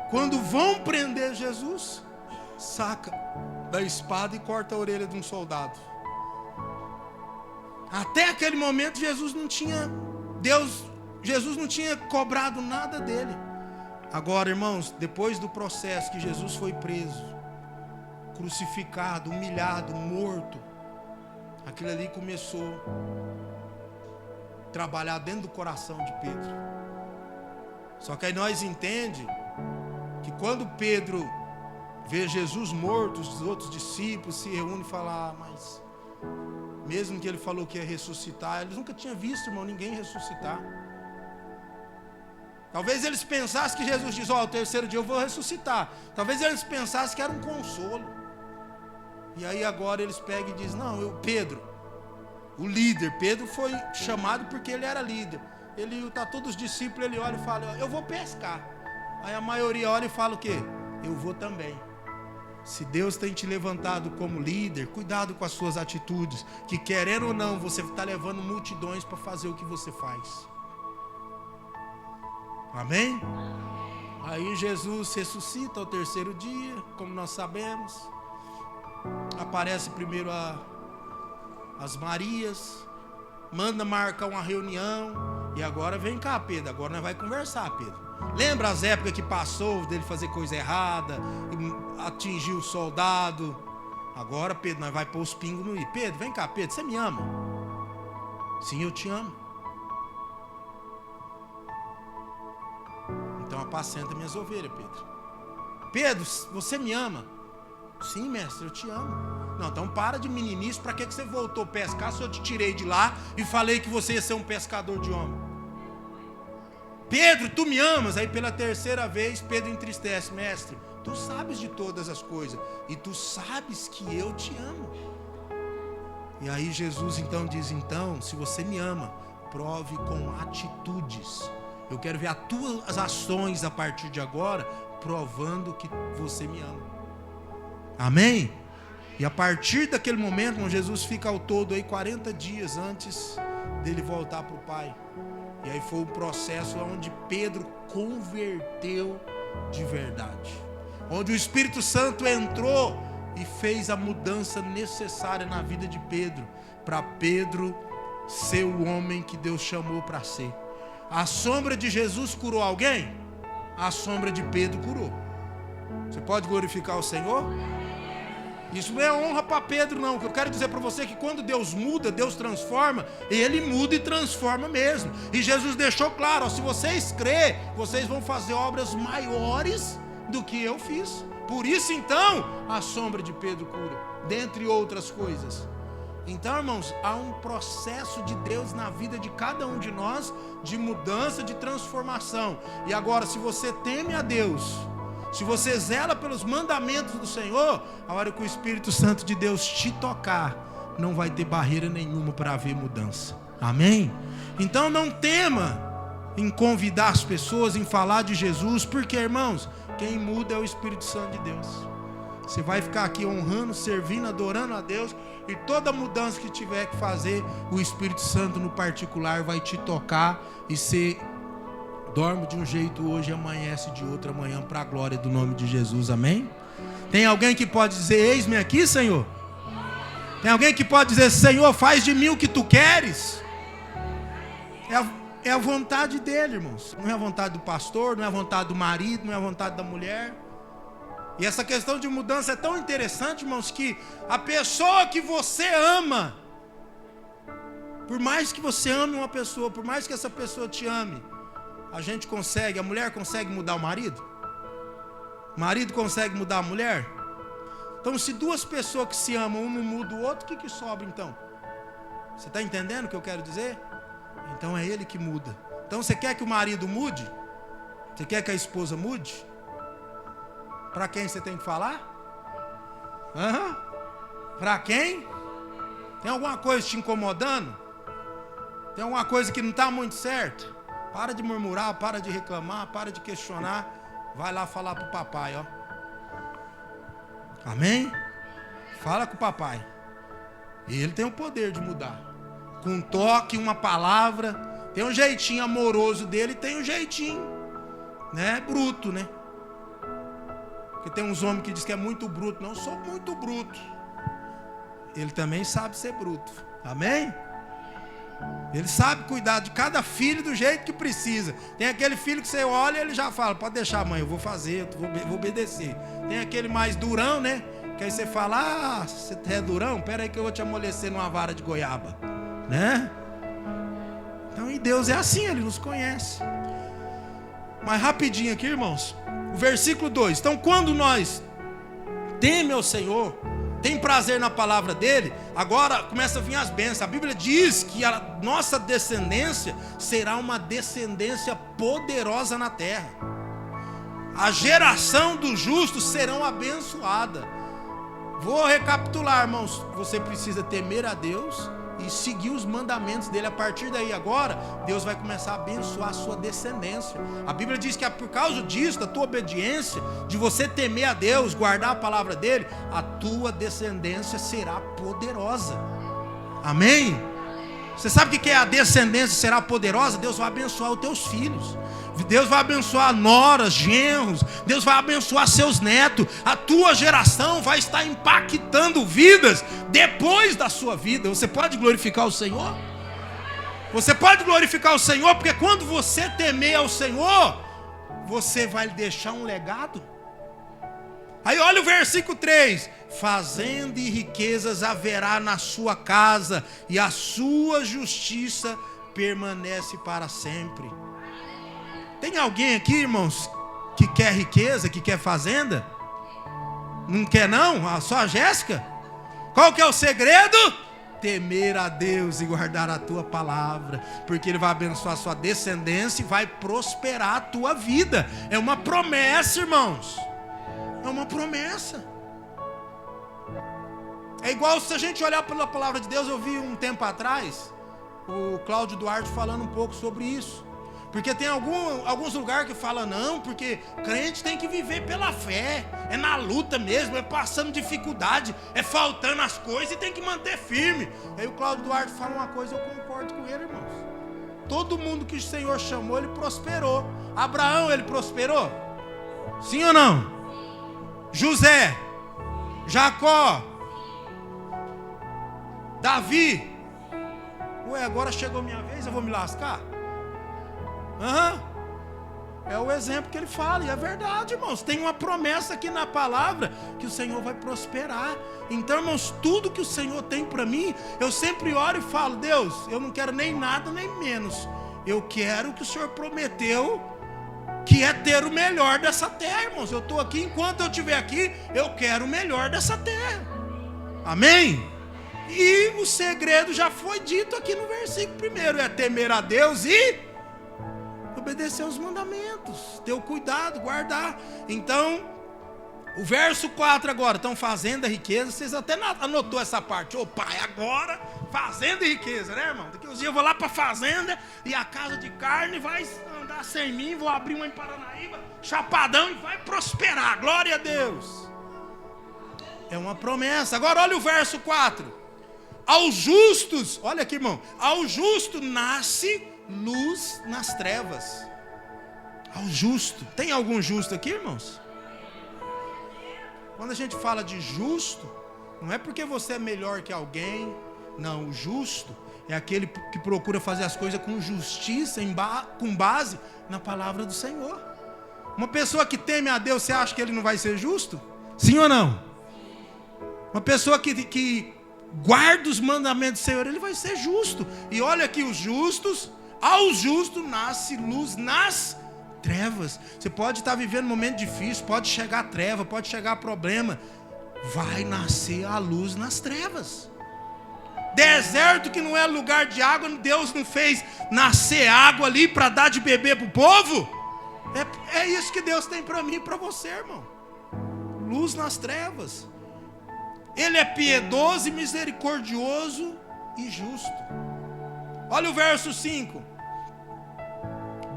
quando vão prender Jesus, saca da espada e corta a orelha de um soldado. Até aquele momento Jesus não tinha cobrado nada dele. Agora, irmãos, depois do processo que Jesus foi preso, crucificado, humilhado, morto, aquilo ali começou a trabalhar dentro do coração de Pedro. Só que aí nós entendemos que quando Pedro vê Jesus morto, os outros discípulos se reúnem e falam, mas mesmo que ele falou que ia ressuscitar, eles nunca tinham visto, irmão, ninguém ressuscitar. Talvez eles pensassem que Jesus diz, ó, o terceiro dia eu vou ressuscitar. Talvez eles pensassem que era um consolo. E aí agora eles pegam e dizem, não, Pedro, o líder, Pedro foi chamado porque ele era líder. Ele está todos os discípulos, ele olha e fala, eu vou pescar. Aí a maioria olha e fala o quê? Eu vou também. Se Deus tem te levantado como líder, cuidado com as suas atitudes, que querendo ou não, você está levando multidões para fazer o que você faz. Amém? Aí Jesus ressuscita ao terceiro dia, como nós sabemos. Aparece primeiro as Marias, manda marcar uma reunião. E agora vem cá, Pedro, agora nós vamos conversar, Pedro. Lembra as épocas que passou dele fazer coisa errada, atingir o soldado? Agora, Pedro, nós vamos pôr os pingos no i. Pedro, vem cá, Pedro, você me ama? Sim, eu te amo. apacenta minhas ovelhas, Pedro. Pedro, você me ama? Sim, mestre, eu te amo. Não, então para de meninice. Para que você voltou pescar se eu te tirei de lá e falei que você ia ser um pescador de homem? Pedro, tu me amas? Aí pela terceira vez Pedro entristece: mestre, tu sabes de todas as coisas e tu sabes que eu te amo. E aí Jesus então diz: então, se você me ama, prove com atitudes. Eu quero ver as tuas ações a partir de agora provando que você me ama. Amém? E a partir daquele momento, Jesus fica ao todo aí 40 dias antes dele voltar para o Pai. E aí foi um processo onde Pedro converteu de verdade, onde o Espírito Santo entrou e fez a mudança necessária na vida de Pedro, para Pedro ser o homem que Deus chamou para ser. A sombra de Jesus curou alguém? A sombra de Pedro curou. Você pode glorificar o Senhor? Isso não é honra para Pedro, não. Eu quero dizer para você que quando Deus muda, Deus transforma, Ele muda e transforma mesmo. E Jesus deixou claro: ó, se vocês crerem, vocês vão fazer obras maiores do que eu fiz. Por isso então, a sombra de Pedro cura, dentre outras coisas. Então, irmãos, há um processo de Deus na vida de cada um de nós, de mudança, de transformação. E agora, se você teme a Deus, se você zela pelos mandamentos do Senhor, a hora que o Espírito Santo de Deus te tocar, não vai ter barreira nenhuma para haver mudança. Amém? Então não tema em convidar as pessoas, em falar de Jesus, porque, irmãos, quem muda é o Espírito Santo de Deus. Você vai ficar aqui honrando, servindo, adorando a Deus, e toda mudança que tiver que fazer, o Espírito Santo no particular vai te tocar, e você dorme de um jeito hoje, amanhece de outro amanhã, para a glória do nome de Jesus. Amém? Tem alguém que pode dizer: eis-me aqui, Senhor? Tem alguém que pode dizer: Senhor, faz de mim o que tu queres? É a vontade dele, irmãos. Não é a vontade do pastor, não é a vontade do marido, não é a vontade da mulher. E essa questão de mudança é tão interessante, irmãos, que a pessoa que você ama, por mais que você ame uma pessoa, por mais que essa pessoa te ame, a mulher consegue mudar o marido? O marido consegue mudar a mulher? Então, se duas pessoas que se amam, um não muda o outro, o que sobra então? Você está entendendo o que eu quero dizer? Então é ele que muda. Então você quer que o marido mude? Você quer que a esposa mude? Para quem você tem que falar? Para quem? Tem alguma coisa te incomodando? Tem alguma coisa que não está muito certo? Para de murmurar, para de reclamar, para de questionar. Vai lá falar para o papai, ó. Amém? Fala com o papai. Ele tem o poder de mudar. Com um toque, uma palavra. Tem um jeitinho amoroso dele, tem um jeitinho, né, bruto, né? Porque tem uns homens que dizem que é muito bruto. Não sou muito bruto. Ele também sabe ser bruto. Amém? Ele sabe cuidar de cada filho do jeito que precisa. Tem aquele filho que você olha e ele já fala: pode deixar, mãe, eu vou fazer, eu vou obedecer. Tem aquele mais durão, né? Que aí você fala: ah, você é durão? Pera aí que eu vou te amolecer numa vara de goiaba, né? Então, e Deus é assim, Ele nos conhece. Mas rapidinho aqui, irmãos, o versículo 2. Então, quando nós tememos ao Senhor, tem prazer na palavra dele, agora começa a vir as bênçãos. A Bíblia diz que a nossa descendência será uma descendência poderosa na terra. A geração dos justos serão abençoada. Vou recapitular, irmãos. Você precisa temer a Deus e seguir os mandamentos dele. A partir daí agora, Deus vai começar a abençoar a sua descendência. A Bíblia diz que é por causa disso, da tua obediência, de você temer a Deus, guardar a palavra dele, a tua descendência será poderosa. Amém? Você sabe o que é a descendência será poderosa? Deus vai abençoar os teus filhos. Deus vai abençoar noras, genros. Deus vai abençoar seus netos. A tua geração vai estar impactando vidas depois da sua vida. Você pode glorificar o Senhor? Você pode glorificar o Senhor, porque quando você temer ao Senhor, você vai deixar um legado. Aí olha o versículo 3: fazenda e riquezas haverá na sua casa, e a sua justiça permanece para sempre. Tem alguém aqui, irmãos, que quer riqueza, que quer fazenda? Não quer não? Só a Jéssica? Qual que é o segredo? Temer a Deus e guardar a tua palavra, porque Ele vai abençoar a sua descendência e vai prosperar a tua vida. É uma promessa, irmãos. É uma promessa. É igual se a gente olhar pela palavra de Deus. Eu vi um tempo atrás o Cláudio Duarte falando um pouco sobre isso. Porque tem alguns lugares que falam, não, porque crente tem que viver pela fé, é na luta mesmo, é passando dificuldade, é faltando as coisas e tem que manter firme. Aí o Cláudio Duarte fala uma coisa, eu concordo com ele, irmãos. Todo mundo que o Senhor chamou, ele prosperou. Abraão, ele prosperou? Sim ou não? José, Jacó, Davi. Ué, agora chegou minha vez, eu vou me lascar? É o exemplo que ele fala, e é verdade, irmãos. Tem uma promessa aqui na palavra que o Senhor vai prosperar. Então, irmãos, tudo que o Senhor tem para mim, eu sempre oro e falo, Deus, eu não quero nem nada nem menos. Eu quero o que o Senhor prometeu, que é ter o melhor dessa terra, irmãos. Eu estou aqui, enquanto eu estiver aqui, eu quero o melhor dessa terra. Amém? E o segredo já foi dito aqui no versículo 1, é temer a Deus e obedecer os mandamentos, ter o cuidado, guardar. Então, o verso 4 agora, então fazenda, riqueza, vocês até anotou essa parte, ô pai, agora, fazenda e riqueza, né, irmão? Daqui uns dias eu vou lá para a fazenda e a casa de carne vai andar sem mim, vou abrir uma em Paranaíba, chapadão, e vai prosperar, glória a Deus. É uma promessa. Agora olha o verso 4, aos justos, olha aqui, irmão, ao justo nasce luz nas trevas. Ao justo. Tem algum justo aqui, irmãos? Quando a gente fala de justo, não é porque você é melhor que alguém. Não, o justo é aquele que procura fazer as coisas com justiça, com base na palavra do Senhor. Uma pessoa que teme a Deus, você acha que ele não vai ser justo? Sim ou não? Uma pessoa que guarda os mandamentos do Senhor, ele vai ser justo. E olha aqui, os justos, ao justo nasce luz nas trevas. Você pode estar vivendo um momento difícil, pode chegar treva, pode chegar problema, vai nascer a luz nas trevas. Deserto que não é lugar de água, Deus não fez nascer água ali para dar de beber para o povo? É isso que Deus tem para mim e para você, irmão. Luz nas trevas. Ele é piedoso e misericordioso e justo. Olha o verso 5.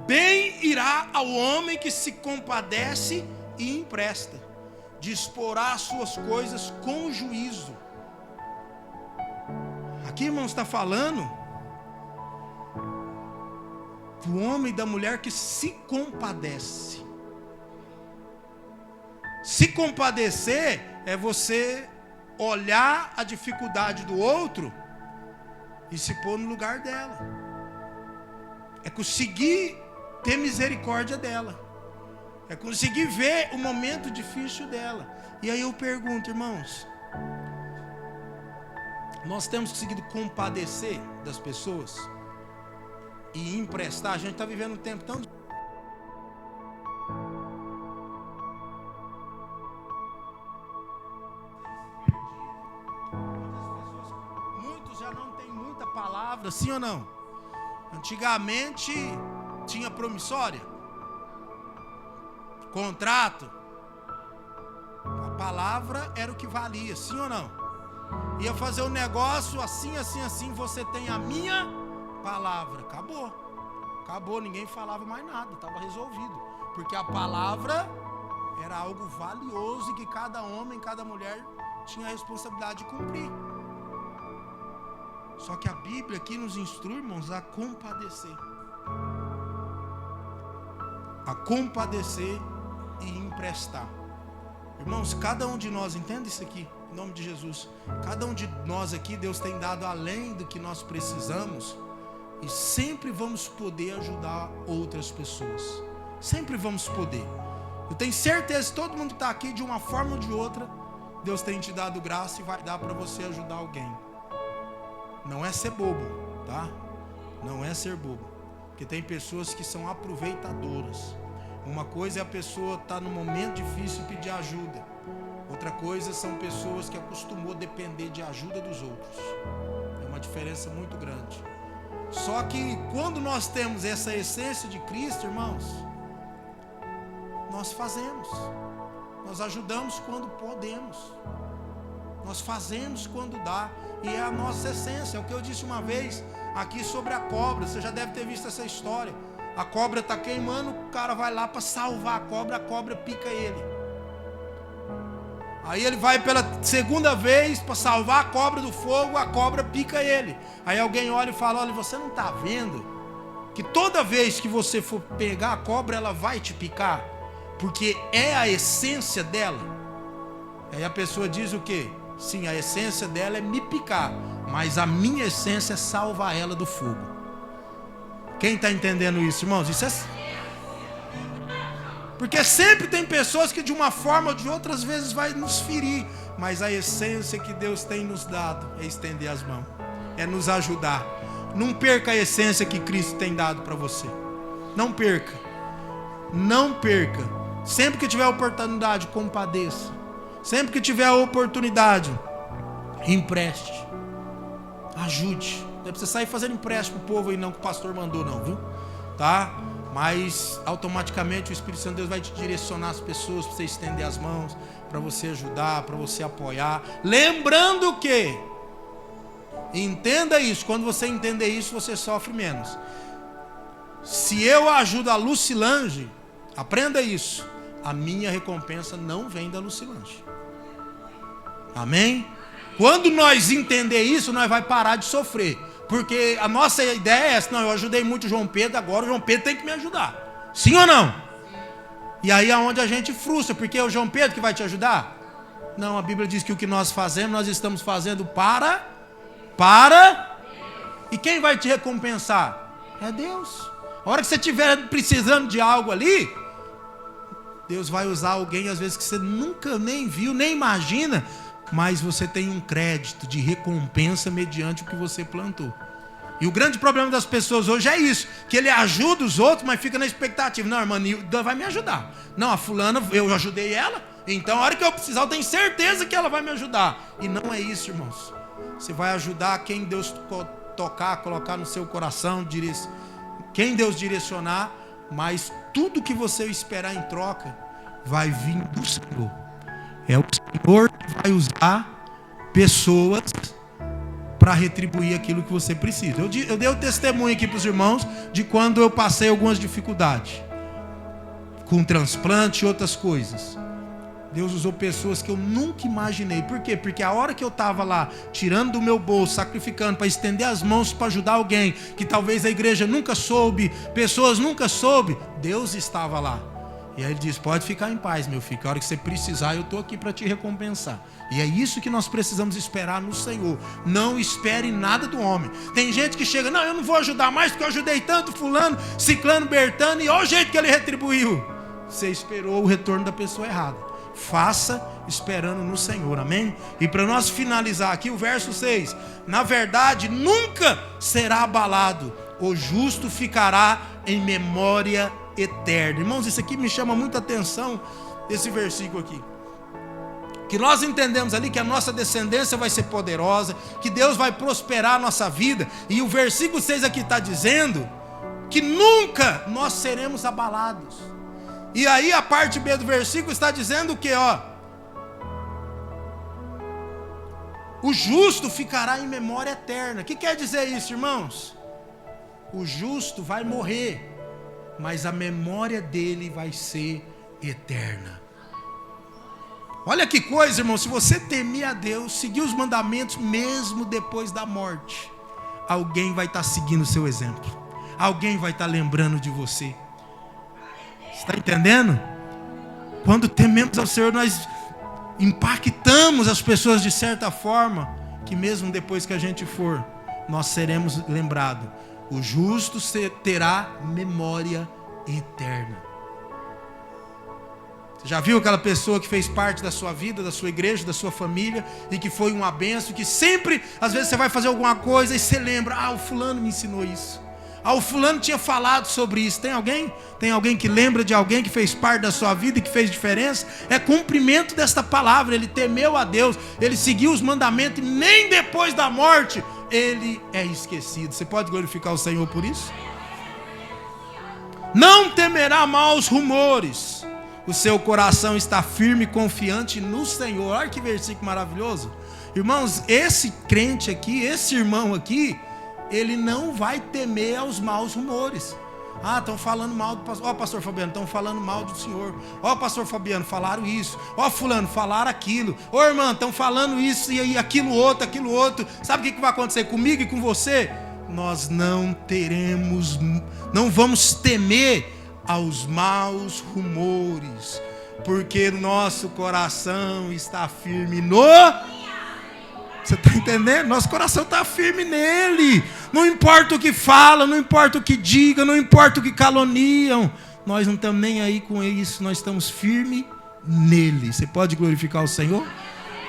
Bem irá ao homem que se compadece e empresta, disporá as suas coisas com juízo. Aqui, irmãos, está falando do homem e da mulher que se compadece. Se compadecer é você olhar a dificuldade do outro e se pôr no lugar dela. É conseguir ter misericórdia dela. É conseguir ver o momento difícil dela. E aí eu pergunto, irmãos, nós temos conseguido compadecer das pessoas e emprestar? A gente está vivendo um tempo tão... Muitos já não têm muita palavra, sim ou não? Antigamente tinha promissória, contrato, a palavra era o que valia, sim ou não? Ia fazer um negócio assim, assim, assim, você tem a minha palavra, acabou, ninguém falava mais nada, estava resolvido, porque a palavra era algo valioso e que cada homem, cada mulher tinha a responsabilidade de cumprir. Só que a Bíblia aqui nos instrui, irmãos, a compadecer. A compadecer e emprestar. Irmãos, cada um de nós, entenda isso aqui, em nome de Jesus. Cada um de nós aqui, Deus tem dado além do que nós precisamos. E sempre vamos poder ajudar outras pessoas. Sempre vamos poder. Eu tenho certeza que todo mundo que está aqui, de uma forma ou de outra, Deus tem te dado graça e vai dar para você ajudar alguém. Não é ser bobo, tá? Não é ser bobo. Porque tem pessoas que são aproveitadoras. Uma coisa é a pessoa estar num momento difícil e pedir ajuda. Outra coisa são pessoas que acostumou a depender de ajuda dos outros. É uma diferença muito grande. Só que quando nós temos essa essência de Cristo, irmãos, nós fazemos. Nós ajudamos quando podemos. Nós fazemos quando dá. E é a nossa essência. É o que eu disse uma vez aqui sobre a cobra. Você já deve ter visto essa história. A cobra está queimando, o cara vai lá para salvar a cobra pica ele. Aí ele vai pela segunda vez para salvar a cobra do fogo, a cobra pica ele. Aí alguém olha e fala: olha, você não está vendo que toda vez que você for pegar a cobra, ela vai te picar? Porque é a essência dela. Aí a pessoa diz o quê? Sim, a essência dela é me picar, mas a minha essência é salvar ela do fogo. Quem está entendendo isso, irmãos? Isso é... Porque sempre tem pessoas que de uma forma ou de outra às vezes vai nos ferir, mas a essência que Deus tem nos dado é estender as mãos, é nos ajudar. Não perca a essência que Cristo tem dado para você. Não perca. Não perca. Sempre que tiver oportunidade, compadeça. Sempre que tiver a oportunidade, empreste. Ajude. Não precisa sair fazendo empréstimo pro povo aí não, que o pastor mandou não, viu? Tá? Mas automaticamente o Espírito Santo de Deus vai te direcionar as pessoas para você estender as mãos, para você ajudar, para você apoiar. Lembrando que, entenda isso, quando você entender isso, você sofre menos. Se eu ajudo a Lucilange, aprenda isso, a minha recompensa não vem da Lucilange. Amém? Quando nós entender isso, nós vai parar de sofrer. Porque a nossa ideia é essa: não, eu ajudei muito o João Pedro, agora o João Pedro tem que me ajudar. Sim ou não? E aí é onde a gente frustra, porque é o João Pedro que vai te ajudar? Não, a Bíblia diz que o que nós fazemos, nós estamos fazendo para... E quem vai te recompensar? É Deus. A hora que você estiver precisando de algo ali, Deus vai usar alguém, às vezes, que você nunca nem viu, nem imagina, mas você tem um crédito de recompensa mediante o que você plantou. E o grande problema das pessoas hoje é isso, que ele ajuda os outros, mas fica na expectativa: não, irmã Nilda vai me ajudar. Não, a fulana, eu ajudei ela, então a hora que eu precisar, eu tenho certeza que ela vai me ajudar. E não é isso, irmãos. Você vai ajudar quem Deus tocar, colocar no seu coração, quem Deus direcionar, mas tudo que você esperar em troca vai vir do Senhor. É o Senhor que vai usar pessoas para retribuir aquilo que você precisa. Eu dei o testemunho aqui para os irmãos de quando eu passei algumas dificuldades com transplante e outras coisas. Deus usou pessoas que eu nunca imaginei. Por quê? Porque a hora que eu estava lá, tirando do meu bolso, sacrificando para estender as mãos para ajudar alguém que talvez a igreja nunca soube, pessoas nunca soube, Deus estava lá. E aí ele diz: pode ficar em paz, meu filho, que a hora que você precisar, eu estou aqui para te recompensar. E é isso que nós precisamos esperar no Senhor. Não espere nada do homem. Tem gente que chega: não, eu não vou ajudar mais, porque eu ajudei tanto fulano, ciclano, bertano, e olha o jeito que ele retribuiu. Você esperou o retorno da pessoa errada. Faça esperando no Senhor, amém? E para nós finalizar aqui, o verso 6. Na verdade, nunca será abalado. O justo ficará em memória eterna. Irmãos, isso aqui me chama muita atenção, esse versículo aqui. Que nós entendemos ali que a nossa descendência vai ser poderosa, que Deus vai prosperar a nossa vida. E o versículo 6 aqui está dizendo que nunca nós seremos abalados. E aí a parte B do versículo está dizendo o que? O justo ficará em memória eterna. O que quer dizer isso, irmãos? O justo vai morrer, mas a memória dele vai ser eterna. Olha que coisa, irmão. Se você temer a Deus, seguir os mandamentos mesmo depois da morte, alguém vai estar seguindo o seu exemplo. Alguém vai estar lembrando de você. Está entendendo? Quando tememos ao Senhor, nós impactamos as pessoas de certa forma, que mesmo depois que a gente for, nós seremos lembrados. O justo terá memória eterna. Você já viu aquela pessoa que fez parte da sua vida, da sua igreja, da sua família, e que foi uma bênção, que sempre, às vezes você vai fazer alguma coisa e você lembra: o fulano me ensinou isso. O fulano tinha falado sobre isso. Tem alguém? Tem alguém que lembra de alguém que fez parte da sua vida e que fez diferença? É cumprimento desta palavra. Ele temeu a Deus, ele seguiu os mandamentos e nem depois da morte ele é esquecido. Você pode glorificar o Senhor por isso? Não temerá maus rumores. O seu coração está firme e confiante no Senhor. Olha que versículo maravilhoso. Irmãos, esse crente aqui, esse irmão aqui, ele não vai temer aos maus rumores. Estão falando mal do pastor. Pastor Fabiano, estão falando mal do senhor. Pastor Fabiano, falaram isso. Fulano, falaram aquilo. Irmã, estão falando isso e aquilo outro. Sabe o que vai acontecer comigo e com você? Nós não vamos temer aos maus rumores, porque nosso coração está firme no... Você está entendendo? Nosso coração está firme nele. Não importa o que fala, não importa o que diga, não importa o que caluniam. Nós não estamos nem aí com isso. Nós estamos firmes nele. Você pode glorificar o Senhor?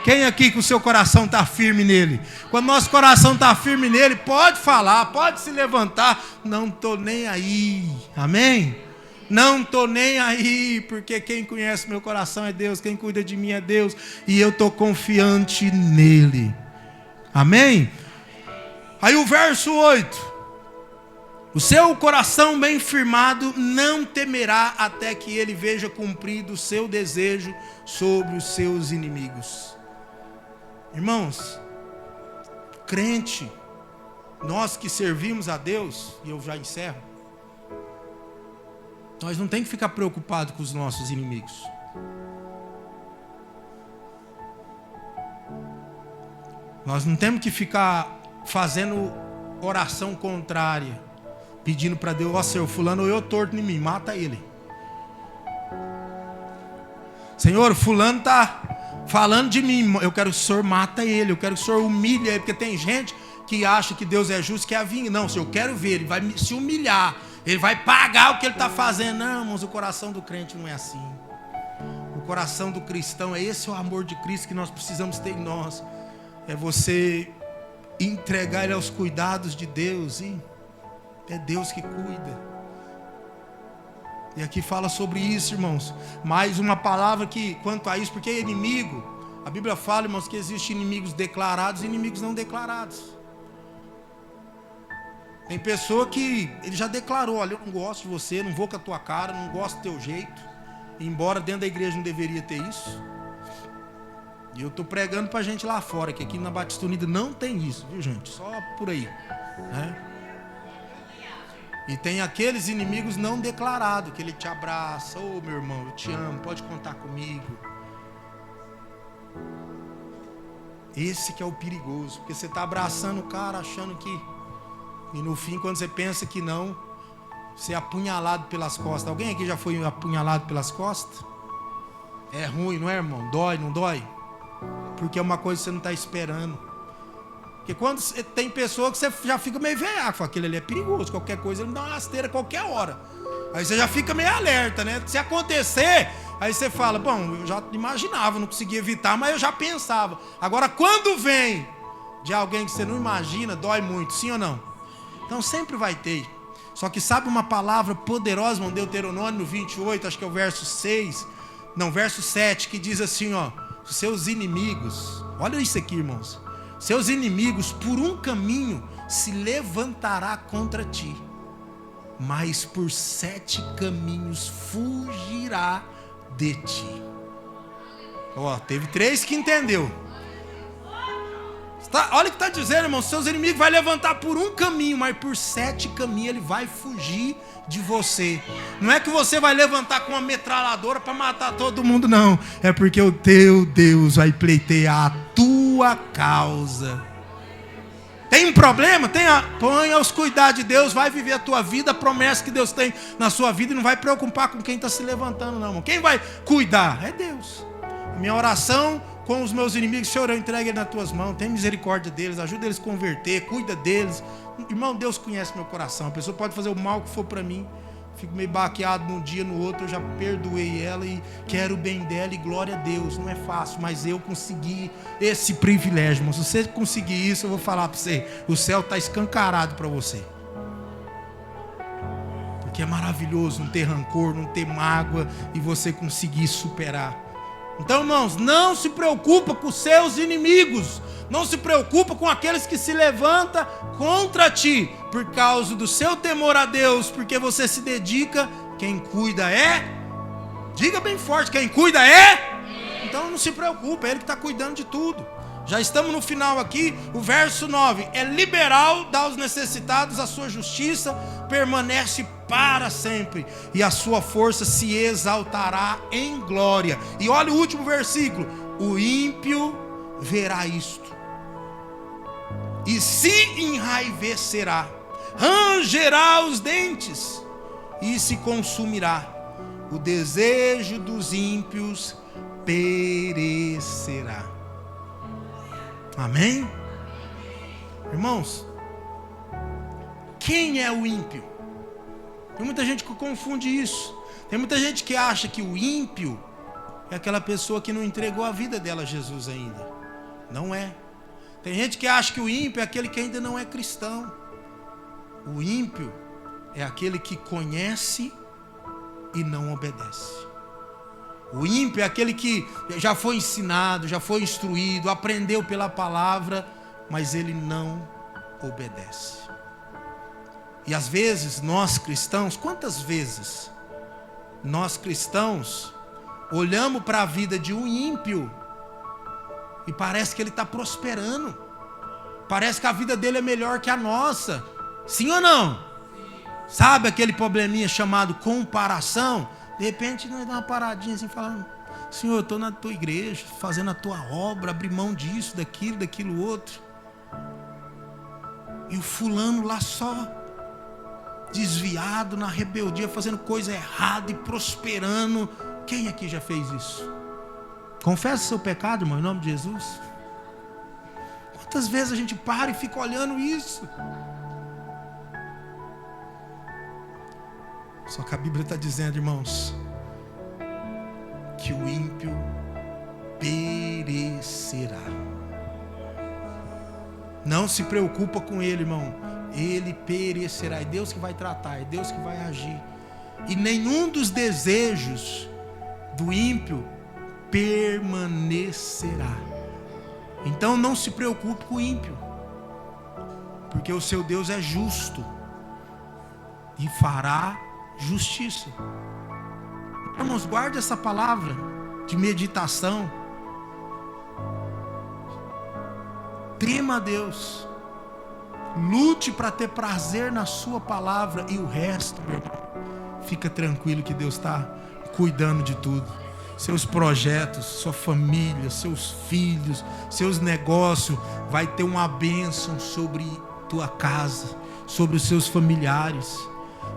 Quem aqui que o seu coração está firme nele? Quando nosso coração está firme nele, pode falar, pode se levantar. Não estou nem aí. Amém? Não estou nem aí, porque quem conhece meu coração é Deus, quem cuida de mim é Deus, e eu estou confiante nele. Amém? Aí o verso 8: o seu coração bem firmado não temerá até que ele veja cumprido o seu desejo sobre os seus inimigos. Irmãos, crente, nós que servimos a Deus, e eu já encerro, nós não temos que ficar preocupados com os nossos inimigos. Nós não temos que ficar fazendo oração contrária, pedindo para Deus: Senhor, fulano eu torto em mim, mata ele. Senhor, fulano está falando de mim, eu quero que o Senhor mata ele, eu quero que o Senhor humilhe ele, porque tem gente que acha que Deus é justo, que é a vingança. Não, Senhor, eu quero ver, ele vai se humilhar, ele vai pagar o que ele está fazendo. Não, irmãos, o coração do crente não é assim. O coração do cristão, esse é o amor de Cristo que nós precisamos ter em nós. É você entregar ele aos cuidados de Deus, e é Deus que cuida. E aqui fala sobre isso, irmãos. Mais uma palavra que, quanto a isso, porque é inimigo. A Bíblia fala, irmãos, que existem inimigos declarados e inimigos não declarados. Tem pessoa que ele já declarou: olha, eu não gosto de você, não vou com a tua cara, não gosto do teu jeito. Embora dentro da igreja não deveria ter isso. E eu estou pregando para a gente lá fora, que aqui na Batista Unida não tem isso, viu, gente? Só por aí, né? E tem aqueles inimigos não declarados, que ele te abraça: ô meu irmão, eu te amo, pode contar comigo. Esse que é o perigoso, porque você está abraçando o cara achando que... E no fim, quando você pensa que não, você é apunhalado pelas costas. Alguém aqui já foi apunhalado pelas costas? É ruim, não é, irmão? Dói, não dói? Porque é uma coisa que você não está esperando. Porque quando tem pessoa que você já fica meio velhaco, aquele ali é perigoso, qualquer coisa ele me dá uma rasteira a qualquer hora. Aí você já fica meio alerta, né? Se acontecer, aí você fala: bom, eu já imaginava, não conseguia evitar, mas eu já pensava. Agora, quando vem de alguém que você não imagina, dói muito, sim ou não? Então sempre vai ter. Só que sabe uma palavra poderosa, irmão, Deuteronômio 28, acho que é o verso 6, não, verso 7, que diz assim, ó: seus inimigos, olha isso aqui, irmãos, seus inimigos por um caminho se levantará contra ti, mas por 7 caminhos fugirá de ti. Ó, teve 3 que entendeu. Olha o que está dizendo, irmão: seus inimigos vai levantar por um caminho, mas por 7 caminhos ele vai fugir de você. Não é que você vai levantar com uma metralhadora para matar todo mundo, não. É porque o teu Deus vai pleitear a tua causa. Tem um problema? Põe aos cuidados de Deus, vai viver a tua vida, a promessa que Deus tem na sua vida, e não vai preocupar com quem está se levantando, não, irmão. Quem vai cuidar? É Deus. Minha oração com os meus inimigos: Senhor, eu entrego eles nas tuas mãos, tem misericórdia deles, ajuda eles a converter, cuida deles. Irmão, Deus conhece meu coração. A pessoa pode fazer o mal que for para mim, fico meio baqueado num dia, no outro eu já perdoei ela e quero o bem dela, e glória a Deus. Não é fácil, mas eu consegui esse privilégio, irmão. Se você conseguir isso, eu vou falar para você: o céu está escancarado para você. que é maravilhoso não ter rancor, não ter mágoa e você conseguir superar. Então, irmãos, não se preocupa com os seus inimigos, não se preocupa com aqueles que se levantam contra ti, por causa do seu temor a Deus, porque você se dedica, quem cuida diga bem forte, quem cuida então não se preocupa, é Ele que está cuidando de tudo. Já estamos no final aqui, o verso 9, é liberal, dá aos necessitados, a sua justiça permanece para sempre, e a sua força se exaltará em glória. E olha o último versículo, o ímpio verá isto, e se enraivecerá, rangerá os dentes, e se consumirá, o desejo dos ímpios perecerá. Amém? Irmãos, quem é o ímpio? Tem muita gente que confunde isso. Tem muita gente que acha que o ímpio é aquela pessoa que não entregou a vida dela a Jesus ainda. Não é. Tem gente que acha que o ímpio é aquele que ainda não é cristão. O ímpio é aquele que conhece e não obedece. O ímpio é aquele que já foi ensinado, já foi instruído, aprendeu pela palavra, mas ele não obedece. E às vezes nós cristãos, quantas vezes nós cristãos olhamos para a vida de um ímpio e parece que ele está prosperando, parece que a vida dele é melhor que a nossa, sim ou não? Sabe aquele probleminha chamado comparação? De repente nós dá uma paradinha assim, falando: Senhor, eu estou na tua igreja, fazendo a tua obra, abrir mão disso, daquilo outro. E o fulano lá só desviado, na rebeldia, fazendo coisa errada e prosperando. Quem aqui já fez isso? Confessa seu pecado, irmão, em nome de Jesus. Quantas vezes a gente para e fica olhando isso? Só que a Bíblia está dizendo, irmãos, que o ímpio perecerá. Não se preocupa com ele, irmão. Ele perecerá. É Deus que vai tratar, é Deus que vai agir. E nenhum dos desejos do ímpio permanecerá. Então não se preocupe com o ímpio, porque o seu Deus é justo e fará justiça. Irmãos, guarde essa palavra de meditação. Tema a Deus, lute para ter prazer na sua palavra, e o resto, meu irmão, fica tranquilo que Deus está cuidando de tudo. Seus projetos, sua família, seus filhos, seus negócios, vai ter uma bênção sobre tua casa, sobre os seus familiares.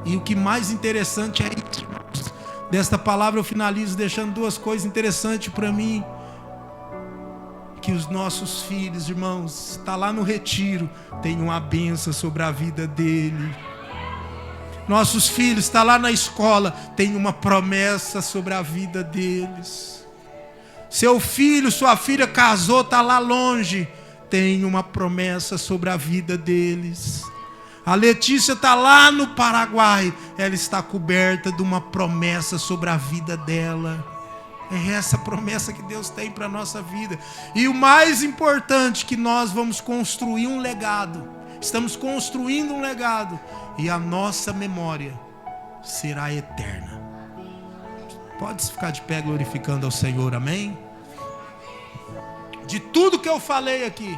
E o que mais interessante é isso, irmãos. Desta palavra eu finalizo deixando duas coisas interessantes para mim. Que os nossos filhos, irmãos, está lá no retiro, tem uma bênção sobre a vida dele. Nossos filhos está lá na escola, tem uma promessa sobre a vida deles. Seu filho, sua filha casou, está lá longe, tem uma promessa sobre a vida deles. A Letícia está lá no Paraguai, ela está coberta de uma promessa sobre a vida dela. É essa promessa que Deus tem para a nossa vida. E o mais importante, que nós vamos construir um legado. Estamos construindo um legado. E a nossa memória será eterna. Pode ficar de pé glorificando ao Senhor, amém? De tudo que eu falei aqui,